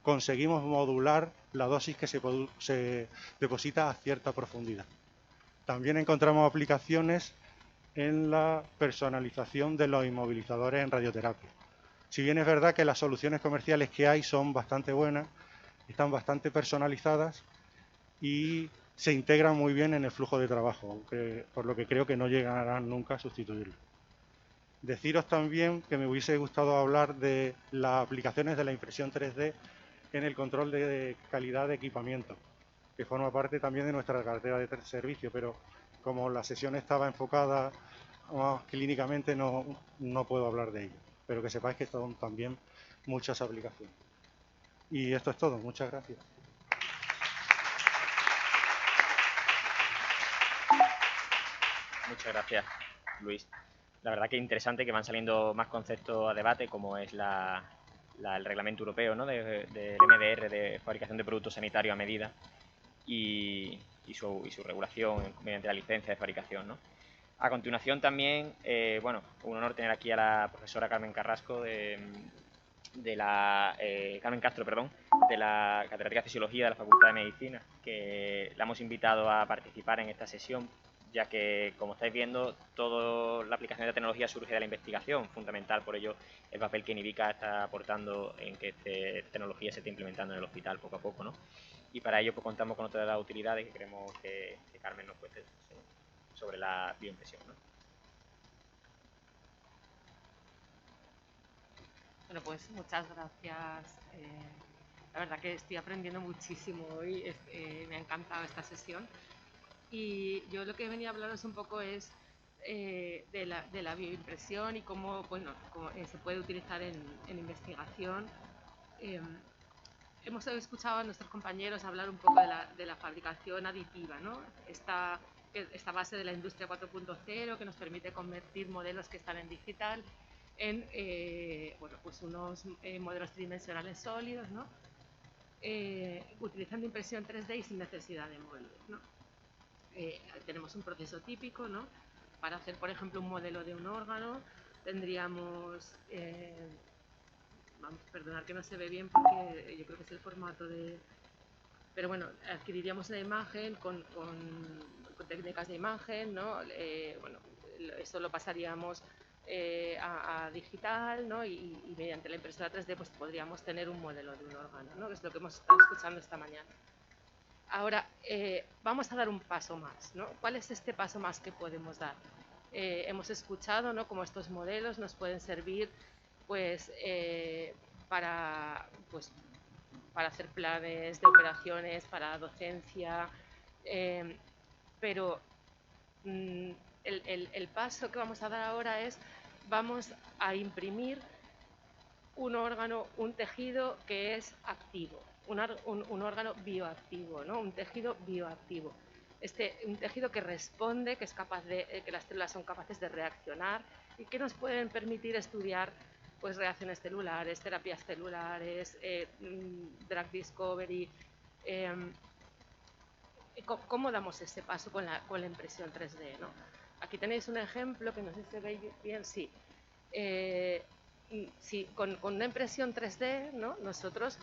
conseguimos modular la dosis que se deposita a cierta profundidad. También encontramos aplicaciones en la personalización de los inmovilizadores en radioterapia. Si bien es verdad que las soluciones comerciales que hay son bastante buenas, están bastante personalizadas y se integran muy bien en el flujo de trabajo, aunque por lo que creo que no llegarán nunca a sustituirlo. Deciros también que me hubiese gustado hablar de las aplicaciones de la impresión 3D en el control de calidad de equipamiento, que forma parte también de nuestra cartera de servicio, pero como la sesión estaba enfocada más clínicamente no puedo hablar de ello, pero que sepáis que son también muchas aplicaciones. Y esto es todo, muchas gracias. Muchas gracias, Luis. la verdad que es interesante que van saliendo más conceptos a debate, como es el reglamento europeo, ¿no? del MDR, de fabricación de productos sanitarios a medida, y su regulación mediante la licencia de fabricación, ¿no? A continuación también, bueno, un honor tener aquí a la profesora Carmen Carrasco Carmen Castro, perdón, de la Catedrática de Fisiología de la Facultad de Medicina, que la hemos invitado a participar en esta sesión, ya que, como estáis viendo, toda la aplicación de la tecnología surge de la investigación, fundamental por ello el papel que Nivica está aportando en que esta tecnología se esté implementando en el hospital poco a poco, ¿no? Y para ello pues contamos con otra de las utilidades que queremos que Carmen nos cuente sobre la bioimpresión, ¿no? Bueno, pues muchas gracias. La verdad que estoy aprendiendo muchísimo hoy. Me ha encantado esta sesión. Y yo lo que venía a hablaros un poco es de la bioimpresión y cómo, bueno, cómo, se puede utilizar en investigación. Hemos escuchado a nuestros compañeros hablar un poco de la fabricación aditiva, ¿no? Esta base de la industria 4.0 que nos permite convertir modelos que están en digital en bueno, pues unos modelos tridimensionales sólidos, ¿no? Utilizando impresión 3D y sin necesidad de moldes, ¿no? Tenemos un proceso típico, ¿no? Para hacer, por ejemplo, un modelo de un órgano, tendríamos... vamos, perdonad que no se ve bien porque yo creo que es el formato de... Pero bueno, adquiriríamos una imagen con técnicas de imagen, ¿no? Bueno, eso lo pasaríamos a digital, ¿no? Y mediante la impresora 3D pues podríamos tener un modelo de un órgano, ¿no? Que es lo que hemos estado escuchando esta mañana. Ahora, vamos a dar un paso más, ¿no? ¿Cuál es este paso más que podemos dar? Hemos escuchado, ¿no?, cómo estos modelos nos pueden servir pues, para hacer planes de operaciones, para docencia, pero el paso que vamos a dar ahora es, vamos a imprimir un órgano, un tejido que es activo, un órgano bioactivo, ¿no? Un tejido bioactivo. Un tejido que responde, que es capaz que las células son capaces de reaccionar y que nos pueden permitir estudiar pues reacciones celulares, terapias celulares, drug discovery. ¿Cómo damos ese paso con la impresión 3D, ¿no? Aquí tenéis un ejemplo que no sé si se ve bien, sí. Sí, con una impresión 3D, ¿no?, nosotros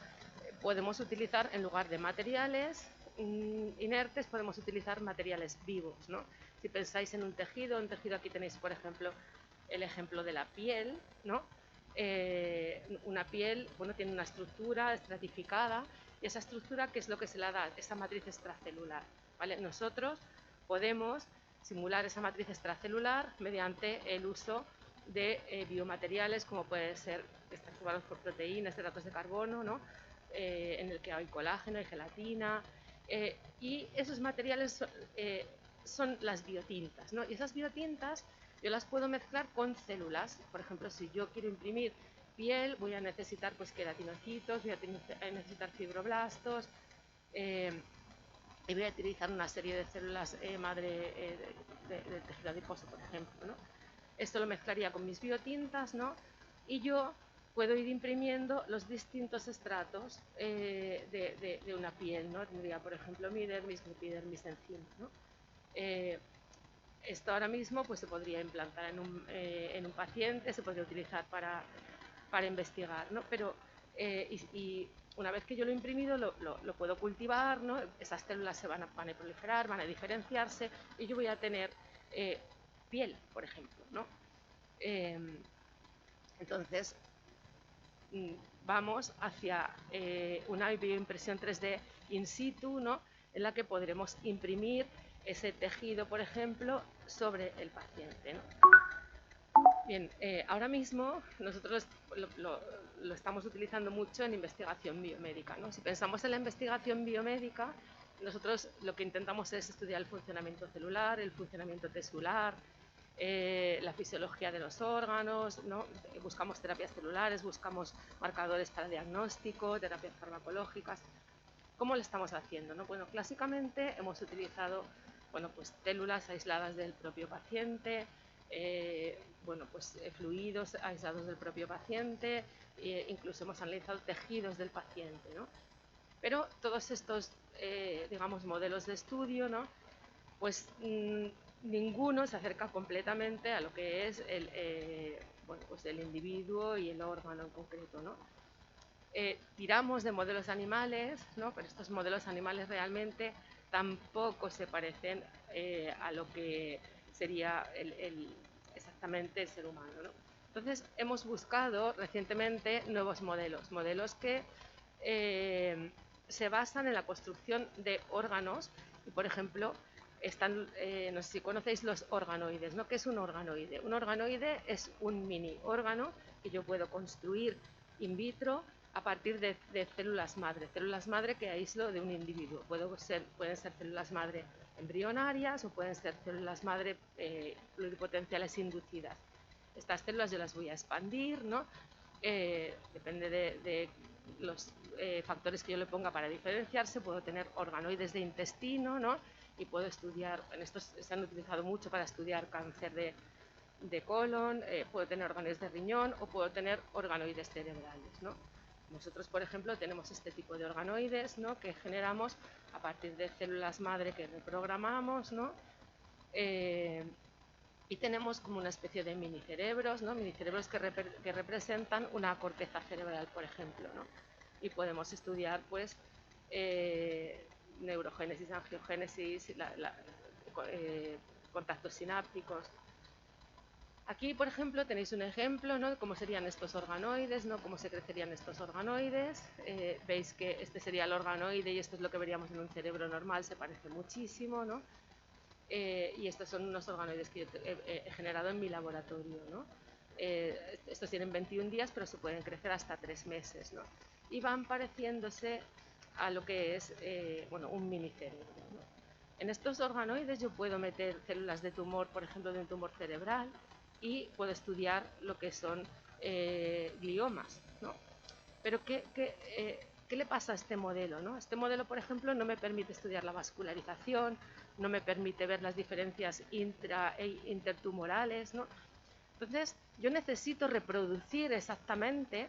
podemos utilizar, en lugar de materiales inertes, podemos utilizar materiales vivos, ¿no? Si pensáis en un tejido aquí tenéis, por ejemplo, el ejemplo de la piel, ¿no? Una piel, bueno, tiene una estructura estratificada, y esa estructura, ¿qué es lo que se la da? Esa matriz extracelular, ¿vale? Nosotros podemos simular esa matriz extracelular mediante el uso de biomateriales, como pueden ser estructurados por proteínas, hidratos de carbono, ¿no? En el que hay colágeno y gelatina, y esos materiales son las biotintas, ¿no? Y esas biotintas yo las puedo mezclar con células. Por ejemplo, si yo quiero imprimir piel, voy a necesitar pues queratinocitos, voy a necesitar fibroblastos, y voy a utilizar una serie de células madre del tejido adiposo, por ejemplo, ¿no? Esto lo mezclaría con mis biotintas, ¿no? Y yo puedo ir imprimiendo los distintos estratos de una piel, ¿no? Tendría, por ejemplo, mi dermis, mi epidermis encima, ¿no? Esto ahora mismo pues, se podría implantar en un paciente, se podría utilizar para investigar, ¿no? Pero, y una vez que yo lo he imprimido, lo puedo cultivar, ¿no? Esas células van a proliferar, van a diferenciarse, y yo voy a tener piel, por ejemplo, ¿no? Entonces, vamos hacia una bioimpresión 3D in situ, ¿no?, en la que podremos imprimir ese tejido, por ejemplo, sobre el paciente, ¿no? Bien, ahora mismo nosotros lo estamos utilizando mucho en investigación biomédica, ¿no? Si pensamos en la investigación biomédica, nosotros lo que intentamos es estudiar el funcionamiento celular, el funcionamiento tisular, la fisiología de los órganos, ¿no? Buscamos terapias celulares, buscamos marcadores para diagnóstico, terapias farmacológicas. ¿Cómo lo estamos haciendo, no? Bueno, clásicamente hemos utilizado, bueno, pues células aisladas del propio paciente, bueno, pues, fluidos aislados del propio paciente, incluso hemos analizado tejidos del paciente, ¿no? Pero todos estos, digamos, modelos de estudio, ¿no? Pues ninguno se acerca completamente a lo que es bueno, pues el individuo y el órgano en concreto, ¿no? Tiramos de modelos animales, ¿no? Pero estos modelos animales realmente tampoco se parecen a lo que sería exactamente el ser humano, ¿no? Entonces hemos buscado recientemente nuevos modelos, modelos que se basan en la construcción de órganos y, por ejemplo, no sé si conocéis los organoides, ¿no? ¿Qué es un organoide? Un organoide es un mini órgano que yo puedo construir in vitro a partir de células madre que aíslo de un individuo. Pueden ser células madre embrionarias o pueden ser células madre pluripotenciales inducidas. Estas células yo las voy a expandir, ¿no? Depende de los factores que yo le ponga para diferenciarse. Puedo tener organoides de intestino, ¿no? Y puedo estudiar, en estos se han utilizado mucho para estudiar cáncer de colon, puedo tener organoides de riñón o puedo tener organoides cerebrales, ¿no? Nosotros, por ejemplo, tenemos este tipo de organoides, ¿no? Que generamos a partir de células madre que reprogramamos, ¿no? Y tenemos como una especie de minicerebros, ¿no? Minicerebros que representan una corteza cerebral, por ejemplo, ¿no? Y podemos estudiar, pues, neurogénesis, angiogénesis, contactos sinápticos. Aquí, por ejemplo, tenéis un ejemplo, ¿no? De cómo serían estos organoides, ¿no? Cómo se crecerían estos organoides. Veis que este sería el organoide y esto es lo que veríamos en un cerebro normal, se parece muchísimo, ¿no? Y estos son unos organoides que yo he generado en mi laboratorio, ¿no? Estos tienen 21 días, pero se pueden crecer hasta 3 meses, ¿no? Y van pareciéndose a lo que es, bueno, un minicerebro, ¿no? En estos organoides yo puedo meter células de tumor, por ejemplo, de un tumor cerebral, y puedo estudiar lo que son gliomas, ¿no? Pero ¿qué le pasa a este modelo, ¿no? Este modelo, por ejemplo, no me permite estudiar la vascularización, no me permite ver las diferencias intertumorales, ¿no? Entonces, yo necesito reproducir exactamente,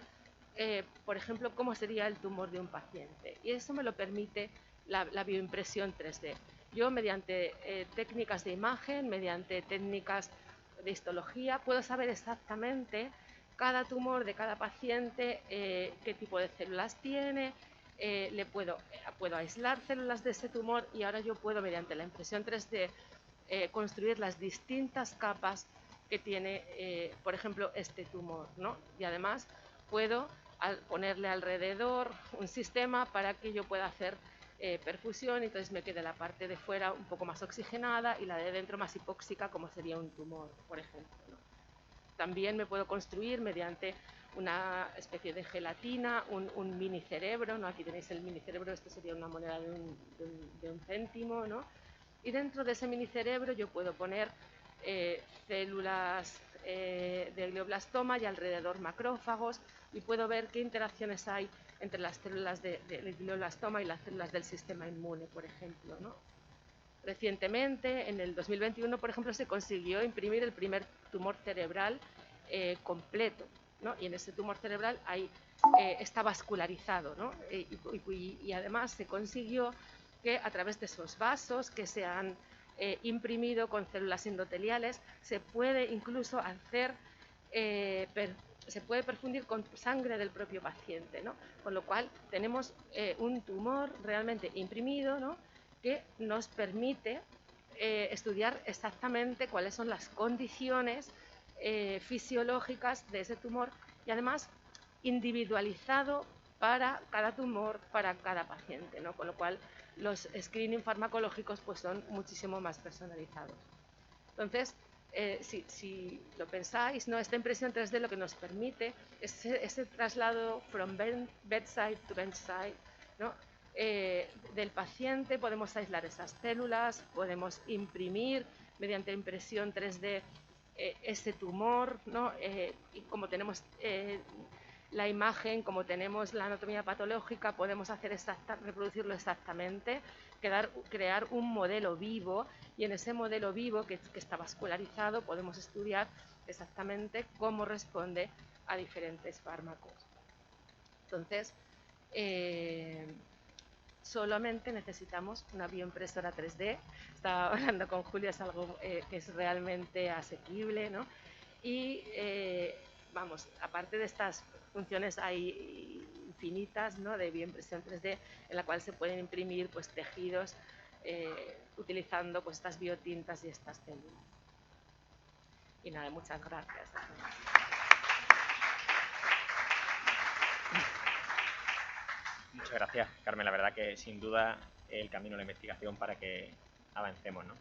por ejemplo, cómo sería el tumor de un paciente. Y eso me lo permite la bioimpresión 3D. Yo, mediante técnicas de imagen, mediante técnicas de histología, puedo saber exactamente cada tumor de cada paciente, qué tipo de células tiene, puedo aislar células de ese tumor y ahora yo puedo, mediante la impresión 3D, construir las distintas capas que tiene, por ejemplo, este tumor, ¿no? Y además puedo ponerle alrededor un sistema para que yo pueda hacer perfusión y entonces me quede la parte de fuera un poco más oxigenada y la de dentro más hipóxica, como sería un tumor, por ejemplo, ¿no? También me puedo construir mediante una especie de gelatina, un minicerebro, ¿no? Aquí tenéis el minicerebro, esto sería una moneda de un céntimo, ¿no? Y dentro de ese minicerebro yo puedo poner células de glioblastoma y alrededor macrófagos y puedo ver qué interacciones hay entre las células del glioblastoma y las células del sistema inmune, por ejemplo, ¿no? Recientemente, en el 2021, por ejemplo, se consiguió imprimir el primer tumor cerebral completo, ¿no? Y en ese tumor cerebral está vascularizado, ¿no? Y además se consiguió que a través de esos vasos que se han imprimido con células endoteliales se puede incluso hacer se puede perfundir con sangre del propio paciente, ¿no? Con lo cual tenemos un tumor realmente imprimido, ¿no? Que nos permite estudiar exactamente cuáles son las condiciones fisiológicas de ese tumor y además individualizado para cada tumor, para cada paciente, ¿no? Con lo cual los screening farmacológicos pues son muchísimo más personalizados. Entonces, si lo pensáis, ¿no? Esta impresión 3D lo que nos permite es ese traslado from bedside to bedside, ¿no? Del paciente podemos aislar esas células, podemos imprimir mediante impresión 3D ese tumor, ¿no? Y como tenemos la imagen, como tenemos la anatomía patológica, podemos hacer reproducirlo exactamente, crear un modelo vivo, y en ese modelo vivo que está vascularizado podemos estudiar exactamente cómo responde a diferentes fármacos. Entonces, solamente necesitamos una bioimpresora 3D. Estaba hablando con Julia, es algo que es realmente asequible, ¿no? Y vamos, aparte de estas funciones hay infinitas, ¿no?, de bioimpresión 3D, en la cual se pueden imprimir pues tejidos utilizando pues estas biotintas y estas células. Y nada, muchas gracias. Muchas gracias, Carmen. La verdad que sin duda el camino de la investigación para que avancemos, ¿no?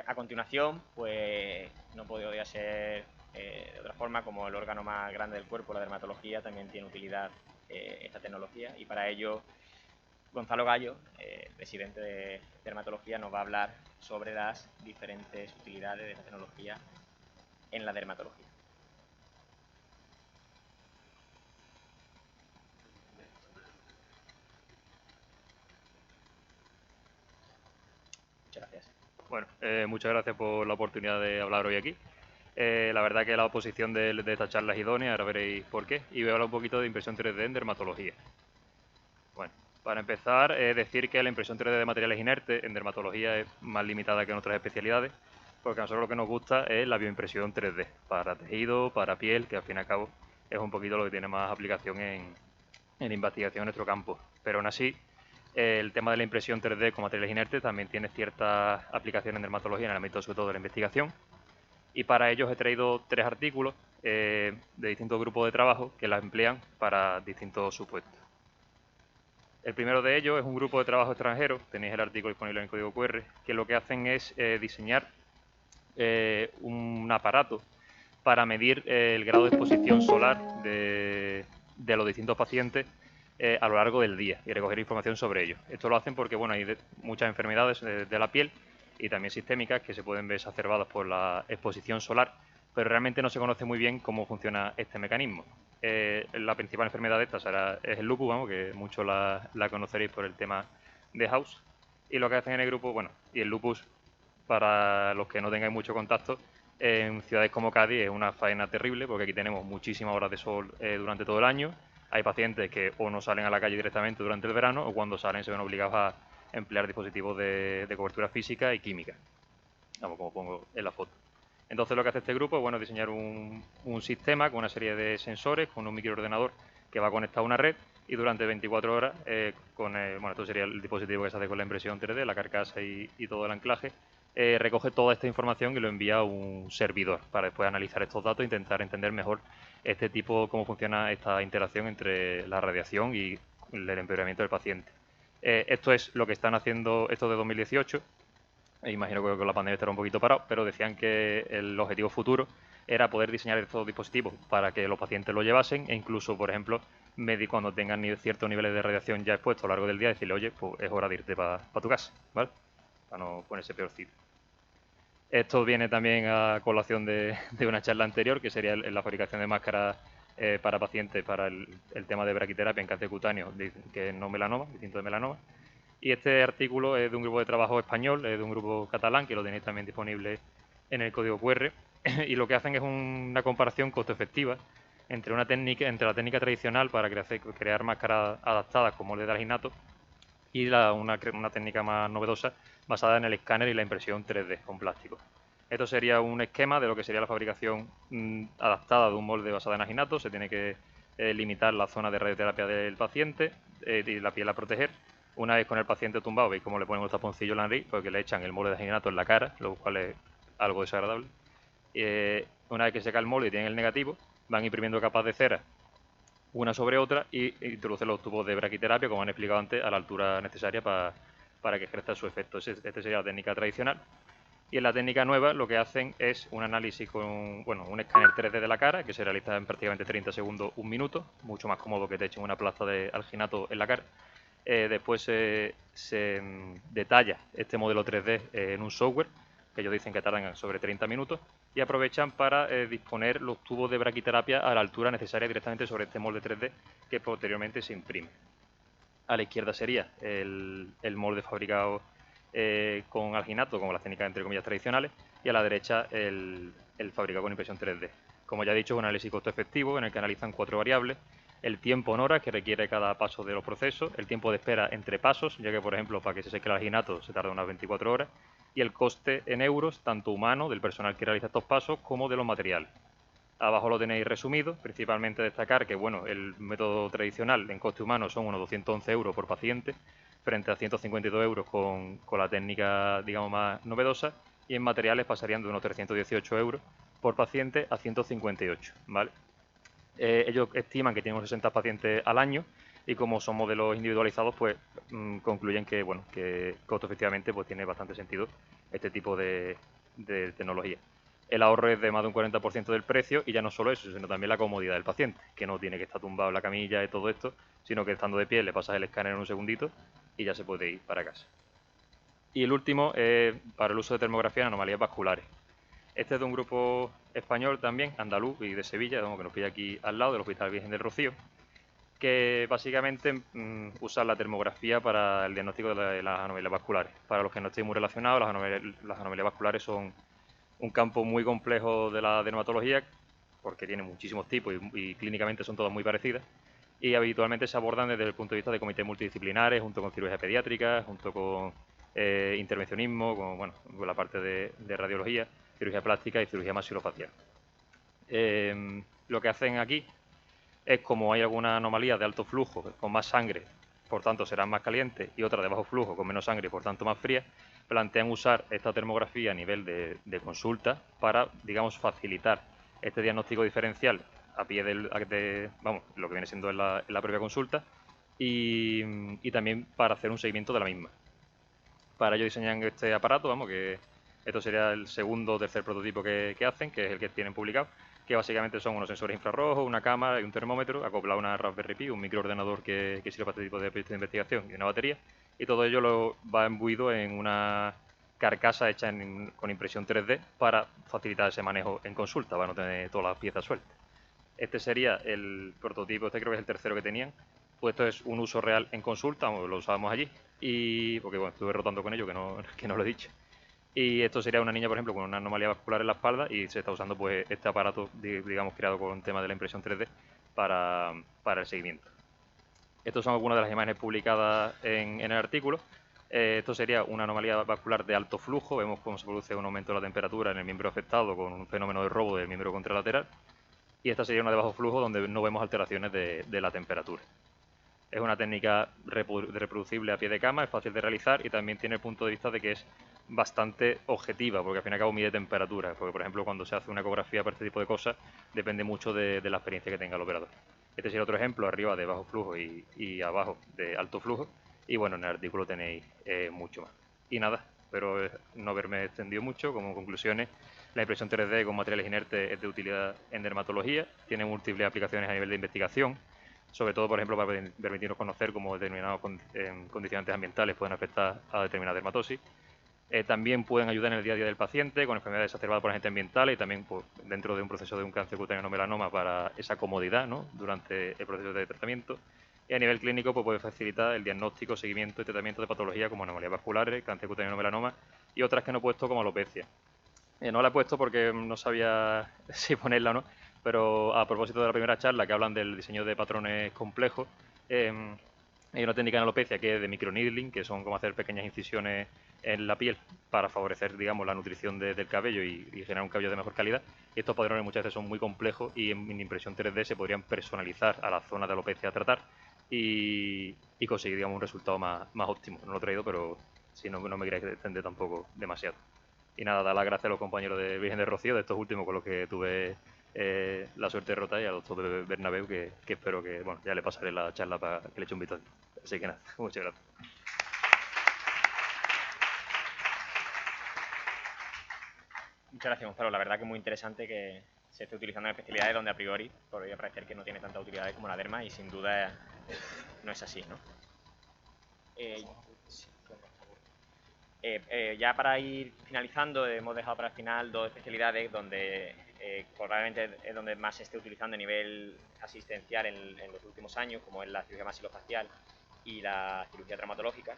A continuación, pues no podría ser de otra forma, como el órgano más grande del cuerpo, la dermatología, también tiene utilidad esta tecnología, y para ello Gonzalo Gallo, presidente de dermatología, nos va a hablar sobre las diferentes utilidades de esta tecnología en la dermatología. Muchas gracias. Bueno, muchas gracias por la oportunidad de hablar hoy aquí. La verdad que la oposición de esta charla es idónea, ahora veréis por qué, y voy a hablar un poquito de impresión 3D en dermatología. Bueno, para empezar, decir que la impresión 3D de materiales inertes en dermatología es más limitada que en otras especialidades, porque a nosotros lo que nos gusta es la bioimpresión 3D, para tejido, para piel, que al fin y al cabo es un poquito lo que tiene más aplicación en investigación en nuestro campo. Pero aún así, el tema de la impresión 3D con materiales inertes también tiene ciertas aplicaciones en dermatología en el ámbito sobre todo de la investigación. Y para ello he traído 3 artículos de distintos grupos de trabajo que las emplean para distintos supuestos. El primero de ellos es un grupo de trabajo extranjero, tenéis el artículo disponible en el código QR, que lo que hacen es diseñar un aparato para medir el grado de exposición solar de los distintos pacientes a lo largo del día y recoger información sobre ello. Esto lo hacen porque bueno, hay muchas enfermedades de la piel y también sistémicas que se pueden ver exacerbadas por la exposición solar, pero realmente no se conoce muy bien cómo funciona este mecanismo. La principal enfermedad de estas es el lupus, vamos, que muchos la conoceréis por el tema de House. Y lo que hacen en el grupo, bueno, y el lupus, para los que no tengáis mucho contacto, en ciudades como Cádiz es una faena terrible, porque aquí tenemos muchísimas horas de sol durante todo el año. Hay pacientes que o no salen a la calle directamente durante el verano, o cuando salen se ven obligados a emplear dispositivos de cobertura física y química, vamos, como pongo en la foto. Entonces lo que hace este grupo es bueno, diseñar un sistema con una serie de sensores, con un microordenador que va conectado a una red, y durante 24 horas, bueno, esto sería el dispositivo que se hace con la impresión 3D, la carcasa y todo el anclaje, recoge toda esta información y lo envía a un servidor para después analizar estos datos e intentar entender mejor este tipo, cómo funciona esta interacción entre la radiación y el empeoramiento del paciente. Esto es lo que están haciendo estos de 2018. Imagino que con la pandemia estará un poquito parado, pero decían que el objetivo futuro era poder diseñar estos dispositivos para que los pacientes lo llevasen e incluso, por ejemplo, medir cuando tengan ciertos niveles de radiación ya expuestos a lo largo del día, decirle, oye, pues es hora de irte para tu casa, ¿vale? Para no ponerse peorcito. Esto viene también a colación de una charla anterior, que sería la fabricación de máscaras para pacientes para el tema de braquiterapia en cáncer cutáneo, que es no melanoma, distinto de melanoma. Y este artículo es de un grupo de trabajo español, es de un grupo catalán, que lo tenéis también disponible en el código QR, y lo que hacen es una comparación costo-efectiva entre la técnica tradicional para crear máscaras adaptadas con moldes de alginato y una técnica más novedosa basada en el escáner y la impresión 3D con plástico. Esto sería un esquema de lo que sería la fabricación adaptada de un molde basado en alginato. Se tiene que limitar la zona de radioterapia del paciente y la piel a proteger. Una vez con el paciente tumbado, veis cómo le ponen un taponcillo en la nariz, porque le echan el molde de alginato en la cara, lo cual es algo desagradable. Una vez que se cae el molde y tienen el negativo, van imprimiendo capas de cera una sobre otra y introducen los tubos de braquiterapia, como han explicado antes, a la altura necesaria para que ejerza su efecto. Esta sería la técnica tradicional. Y en la técnica nueva lo que hacen es un análisis con un escáner 3D de la cara, que se realiza en prácticamente 30 segundos, un minuto, mucho más cómodo que te echen una plaza de alginato en la cara. Después se detalla este modelo 3D en un software que ellos dicen que tardan sobre 30 minutos, y aprovechan para disponer los tubos de braquiterapia a la altura necesaria directamente sobre este molde 3D que posteriormente se imprime. A la izquierda sería el molde fabricado con alginato, como las técnicas entre comillas tradicionales, y a la derecha el fabricado con impresión 3D. Como ya he dicho, es un análisis costo-efectivo en el que analizan 4 variables: el tiempo en horas que requiere cada paso de los procesos, el tiempo de espera entre pasos, ya que por ejemplo para que se seque el alginato se tarda unas 24 horas, y el coste en euros, tanto humano, del personal que realiza estos pasos, como de los materiales. Abajo lo tenéis resumido, principalmente destacar que bueno, el método tradicional en coste humano son unos 211 euros por paciente, frente a 152 euros con la técnica, digamos, más novedosa, y en materiales pasarían de unos 318 euros por paciente a 158, ¿vale? Ellos estiman que tienen unos 60 pacientes al año, y como son modelos individualizados, pues concluyen que, bueno, que costo efectivamente pues tiene bastante sentido este tipo de tecnología. El ahorro es de más de un 40% del precio, y ya no solo eso, sino también la comodidad del paciente, que no tiene que estar tumbado en la camilla y todo esto, sino que estando de pie le pasas el escáner en un segundito y ya se puede ir para casa. Y el último es para el uso de termografía en anomalías vasculares. Este es de un grupo español también, andaluz y de Sevilla, que nos pilla aquí al lado del Hospital Virgen del Rocío, que básicamente usa la termografía para el diagnóstico de las anomalias vasculares. Para los que no estén muy relacionados, las anomalias vasculares son un campo muy complejo de la dermatología, porque tiene muchísimos tipos y clínicamente son todas muy parecidas, y habitualmente se abordan desde el punto de vista de comités multidisciplinares, junto con cirugía pediátrica, junto con intervencionismo, con la parte de radiología, cirugía plástica y cirugía maxilofacial. Lo que hacen aquí es, como hay alguna anomalía de alto flujo con más sangre, por tanto serán más calientes, y otra de bajo flujo con menos sangre y por tanto más fría, plantean usar esta termografía a nivel de consulta para, digamos, facilitar este diagnóstico diferencial a pie lo que viene siendo en la propia consulta, y también para hacer un seguimiento de la misma. Para ello diseñan este aparato, que esto sería el segundo o tercer prototipo que hacen, que es el que tienen publicado, que básicamente son unos sensores infrarrojos, una cámara y un termómetro acoplado a una Raspberry Pi, un microordenador que sirve para este tipo de proyectos de investigación, y una batería, y todo ello lo va imbuido en una carcasa hecha con impresión 3D para facilitar ese manejo en consulta, para no tener todas las piezas sueltas. Este sería el prototipo, este creo que es el tercero que tenían. Pues esto es un uso real en consulta, lo usábamos allí, y porque bueno, estuve rotando con ello, que no lo he dicho. Y esto sería una niña, por ejemplo, con una anomalía vascular en la espalda, y se está usando pues este aparato, digamos, creado con el tema de la impresión 3D para el seguimiento. Estas son algunas de las imágenes publicadas en el artículo. Esto sería una anomalía vascular de alto flujo. Vemos cómo se produce un aumento de la temperatura en el miembro afectado con un fenómeno de robo del miembro contralateral. Y esta sería una de bajo flujo, donde no vemos alteraciones de la temperatura. Es una técnica reproducible a pie de cama, es fácil de realizar, y también tiene el punto de vista de que es bastante objetiva, porque al fin y al cabo mide temperatura. Porque, por ejemplo, cuando se hace una ecografía para este tipo de cosas, depende mucho de la experiencia que tenga el operador. Este sería otro ejemplo, arriba de bajo flujo y abajo de alto flujo. Y bueno, en el artículo tenéis mucho más. Y nada, espero no haberme extendido mucho. Como conclusiones, la impresión 3D con materiales inertes es de utilidad en dermatología, tiene múltiples aplicaciones a nivel de investigación, sobre todo, por ejemplo, para permitirnos conocer cómo determinados condicionantes ambientales pueden afectar a determinada dermatosis. También pueden ayudar en el día a día del paciente con enfermedades exacerbadas por agentes ambientales, y también pues, dentro de un proceso de un cáncer cutáneo no melanoma, para esa comodidad, ¿no?, durante el proceso de tratamiento. Y a nivel clínico pues, puede facilitar el diagnóstico, seguimiento y tratamiento de patologías como anomalías vasculares, cáncer cutáneo no melanoma y otras que no he puesto, como alopecia. No la he puesto porque no sabía si ponerla o no, pero a propósito de la primera charla, que hablan del diseño de patrones complejos, hay una técnica en alopecia que es de microneedling, que son como hacer pequeñas incisiones en la piel para favorecer, digamos, la nutrición del cabello y generar un cabello de mejor calidad. Y estos patrones muchas veces son muy complejos, y en impresión 3D se podrían personalizar a la zona de alopecia a tratar y conseguir, digamos, un resultado más óptimo. No lo he traído, pero si no me quería extender tampoco demasiado. Y nada, dar las gracias a los compañeros de Virgen del Rocío, de estos últimos con los que tuve la suerte de rotar, y al doctor Bernabeu, que espero que, bueno, ya le pasaré la charla para que le eche un vistazo. Así que nada, muchas gracias. Muchas gracias, Gonzalo. La verdad que es muy interesante que se esté utilizando en especialidades donde a priori podría parecer que no tiene tanta utilidad como la derma, y sin duda no es así, ¿no? Ya para ir finalizando, hemos dejado para el final dos especialidades donde probablemente es donde más se esté utilizando a nivel asistencial en los últimos años, como es la cirugía maxilofacial y la cirugía traumatológica.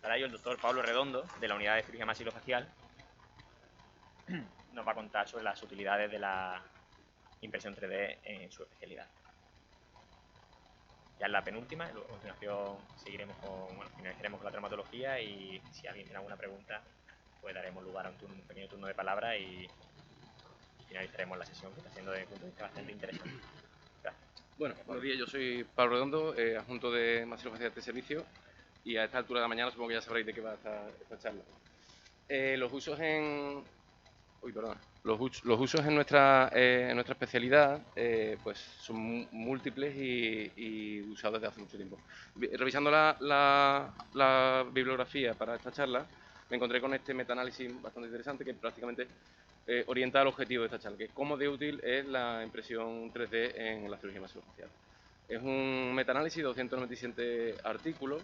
Para ello, el doctor Pablo Redondo, de la unidad de cirugía maxilofacial, nos va a contar sobre las utilidades de la impresión 3D en su especialidad. Ya es la penúltima, a continuación finalizaremos con la traumatología y si alguien tiene alguna pregunta, pues daremos lugar a un pequeño turno de palabra y finalizaremos la sesión, que está siendo desde mi punto de vista bastante interesante. Gracias. Bueno, buenos días, yo soy Pablo Redondo, adjunto de maxilofacial de servicio, y a esta altura de la mañana supongo que ya sabréis de qué va esta charla. Los usos en nuestra especialidad pues son múltiples y usados desde hace mucho tiempo. Revisando la bibliografía para esta charla, me encontré con este metaanálisis bastante interesante que prácticamente orienta al objetivo de esta charla, que es cómo de útil es la impresión 3D en la cirugía maxilofacial. Es un metaanálisis de 297 artículos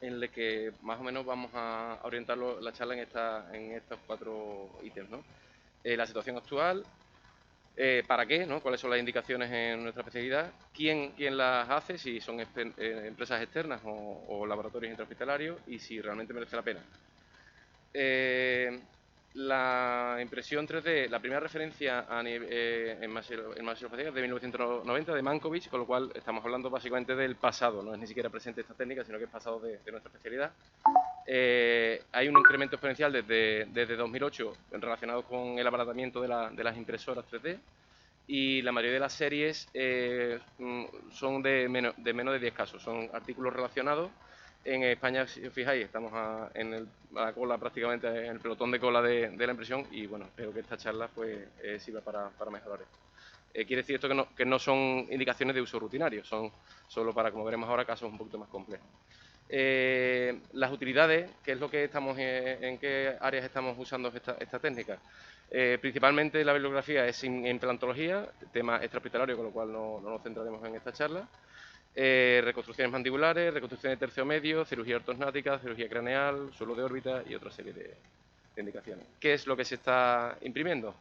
en el que más o menos vamos a orientar la charla en estos 4 ítems, ¿no? La situación actual, para qué, ¿no? Cuáles son las indicaciones en nuestra especialidad, quién las hace, si son empresas externas o laboratorios intrahospitalarios y si realmente merece la pena. La impresión 3D, la primera referencia en maxilofacial es de 1990 de Mankovic, con lo cual estamos hablando básicamente del pasado, no es ni siquiera presente esta técnica, sino que es pasado de nuestra especialidad. Hay un incremento exponencial desde 2008 relacionado con el abaratamiento de las impresoras 3D y la mayoría de las series son de menos de 10 casos, son artículos relacionados. En España, si os fijáis, estamos en la cola, prácticamente en el pelotón de cola de la impresión y bueno, espero que esta charla pues, sirva para mejorar esto. Quiere decir esto que no son indicaciones de uso rutinario, son solo para, como veremos ahora, casos un poquito más complejos. Las utilidades, ¿qué es lo que en qué áreas estamos usando esta técnica? Principalmente la bibliografía es en implantología, tema extrahospitalario, con lo cual no nos centraremos en esta charla. Reconstrucciones mandibulares, reconstrucciones de tercio medio, cirugía ortosnática, cirugía craneal, suelo de órbita y otra serie de indicaciones. ¿Qué es lo que se está imprimiendo?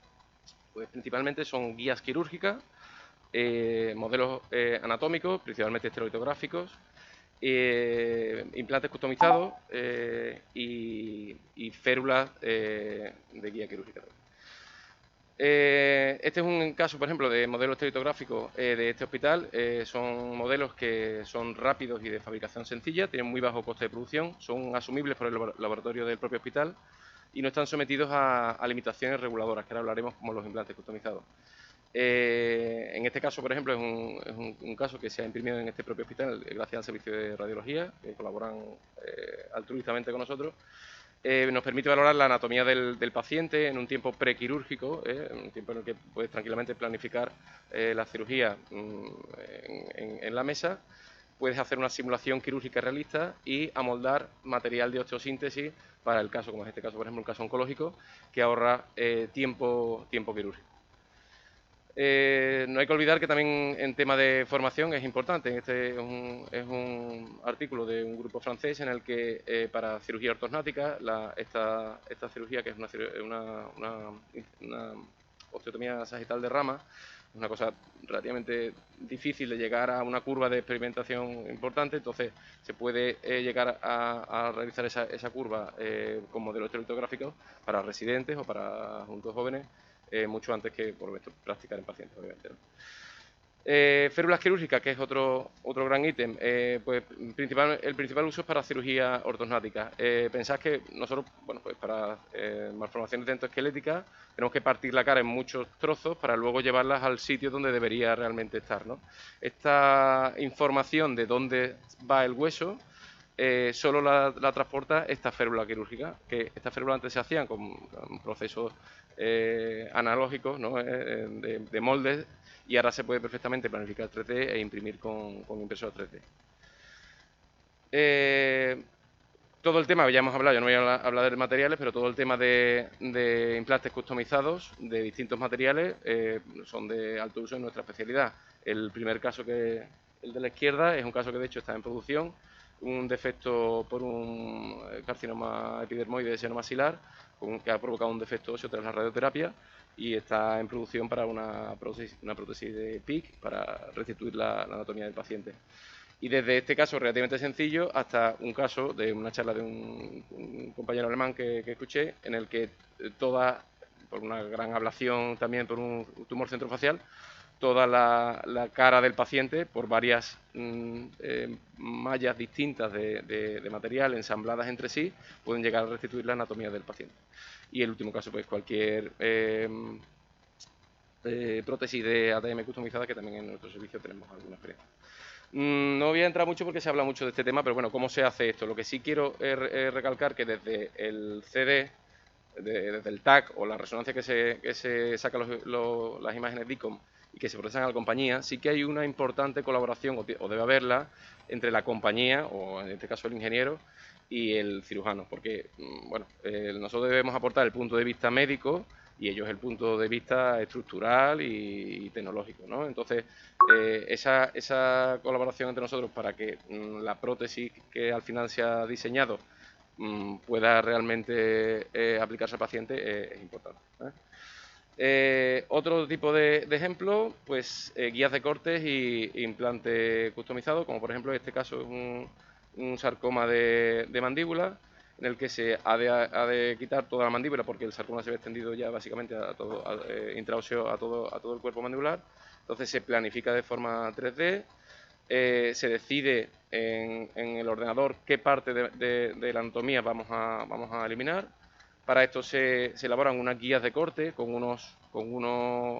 Pues principalmente son guías quirúrgicas, modelos anatómicos, principalmente esteroidográficos, implantes customizados y férulas de guía quirúrgica. Este es un caso, por ejemplo, de modelo estereotográfico de este hospital. Son modelos que son rápidos y de fabricación sencilla, tienen muy bajo coste de producción, son asumibles por el laboratorio del propio hospital y no están sometidos a limitaciones reguladoras, que ahora hablaremos como los implantes customizados. En este caso, por ejemplo, es un caso que se ha imprimido en este propio hospital gracias al servicio de radiología, que colaboran altruistamente con nosotros. Nos permite valorar la anatomía del paciente en un tiempo prequirúrgico, un tiempo en el que puedes tranquilamente planificar la cirugía en la mesa. Puedes hacer una simulación quirúrgica realista y amoldar material de osteosíntesis para el caso, como es este caso, por ejemplo, un caso oncológico, que ahorra tiempo quirúrgico. No hay que olvidar que también en tema de formación es importante. Este es un artículo de un grupo francés en el que para cirugía ortosnática, esta cirugía, que es una osteotomía sagital de rama, es una cosa relativamente difícil de llegar a una curva de experimentación importante, entonces se puede llegar a realizar esa curva con modelos estereotográficos para residentes o para adultos jóvenes, mucho antes que por practicar en pacientes, obviamente, ¿no? Férulas quirúrgicas, que es otro gran ítem, pues el principal uso es para cirugía ortosnática. Pensad que nosotros, bueno, pues para malformaciones dentoesqueléticas tenemos que partir la cara en muchos trozos para luego llevarlas al sitio donde debería realmente estar, ¿no? Esta información de dónde va el hueso solo la transporta esta férula quirúrgica, que estas férulas antes se hacían con procesos analógicos, ¿no? de moldes, y ahora se puede perfectamente planificar 3D e imprimir con impresora 3D. todo el tema, ya hemos hablado, yo no voy a hablar de materiales, pero todo el tema de implantes customizados de distintos materiales son de alto uso en nuestra especialidad. El primer caso, el de la izquierda, es un caso que de hecho está en producción, un defecto por un carcinoma epidermoide de seno maxilar, que ha provocado un defecto óseo tras la radioterapia, y está en producción para una prótesis de PIC para restituir la anatomía del paciente. Y desde este caso relativamente sencillo hasta un caso de una charla de un compañero alemán que escuché, en el que por una gran ablación también por un tumor centrofacial, toda la cara del paciente, por varias mallas distintas de material ensambladas entre sí, pueden llegar a restituir la anatomía del paciente. Y el último caso, pues cualquier prótesis de ATM customizada, que también en nuestro servicio tenemos alguna experiencia. No voy a entrar mucho porque se habla mucho de este tema, pero bueno, ¿cómo se hace esto? Lo que sí quiero es recalcar que desde el CD, desde el TAC o la resonancia que se saca las imágenes DICOM y que se procesan a la compañía, sí que hay una importante colaboración, o debe haberla, entre la compañía, o en este caso el ingeniero, y el cirujano, porque bueno, nosotros debemos aportar el punto de vista médico y ellos el punto de vista estructural y tecnológico, ¿no? Entonces, esa colaboración entre nosotros para que la prótesis que al final se ha diseñado pueda realmente aplicarse al paciente es importante, ¿eh? Otro tipo de ejemplo, pues guías de cortes y implante customizado, como por ejemplo en este caso es un sarcoma de mandíbula, en el que se ha de quitar toda la mandíbula porque el sarcoma se ve extendido ya básicamente a todo, intraóseo a todo el cuerpo mandibular. Entonces se planifica de forma 3D, se decide en el ordenador qué parte de la anatomía vamos a eliminar. Para esto se elaboran unas guías de corte con unos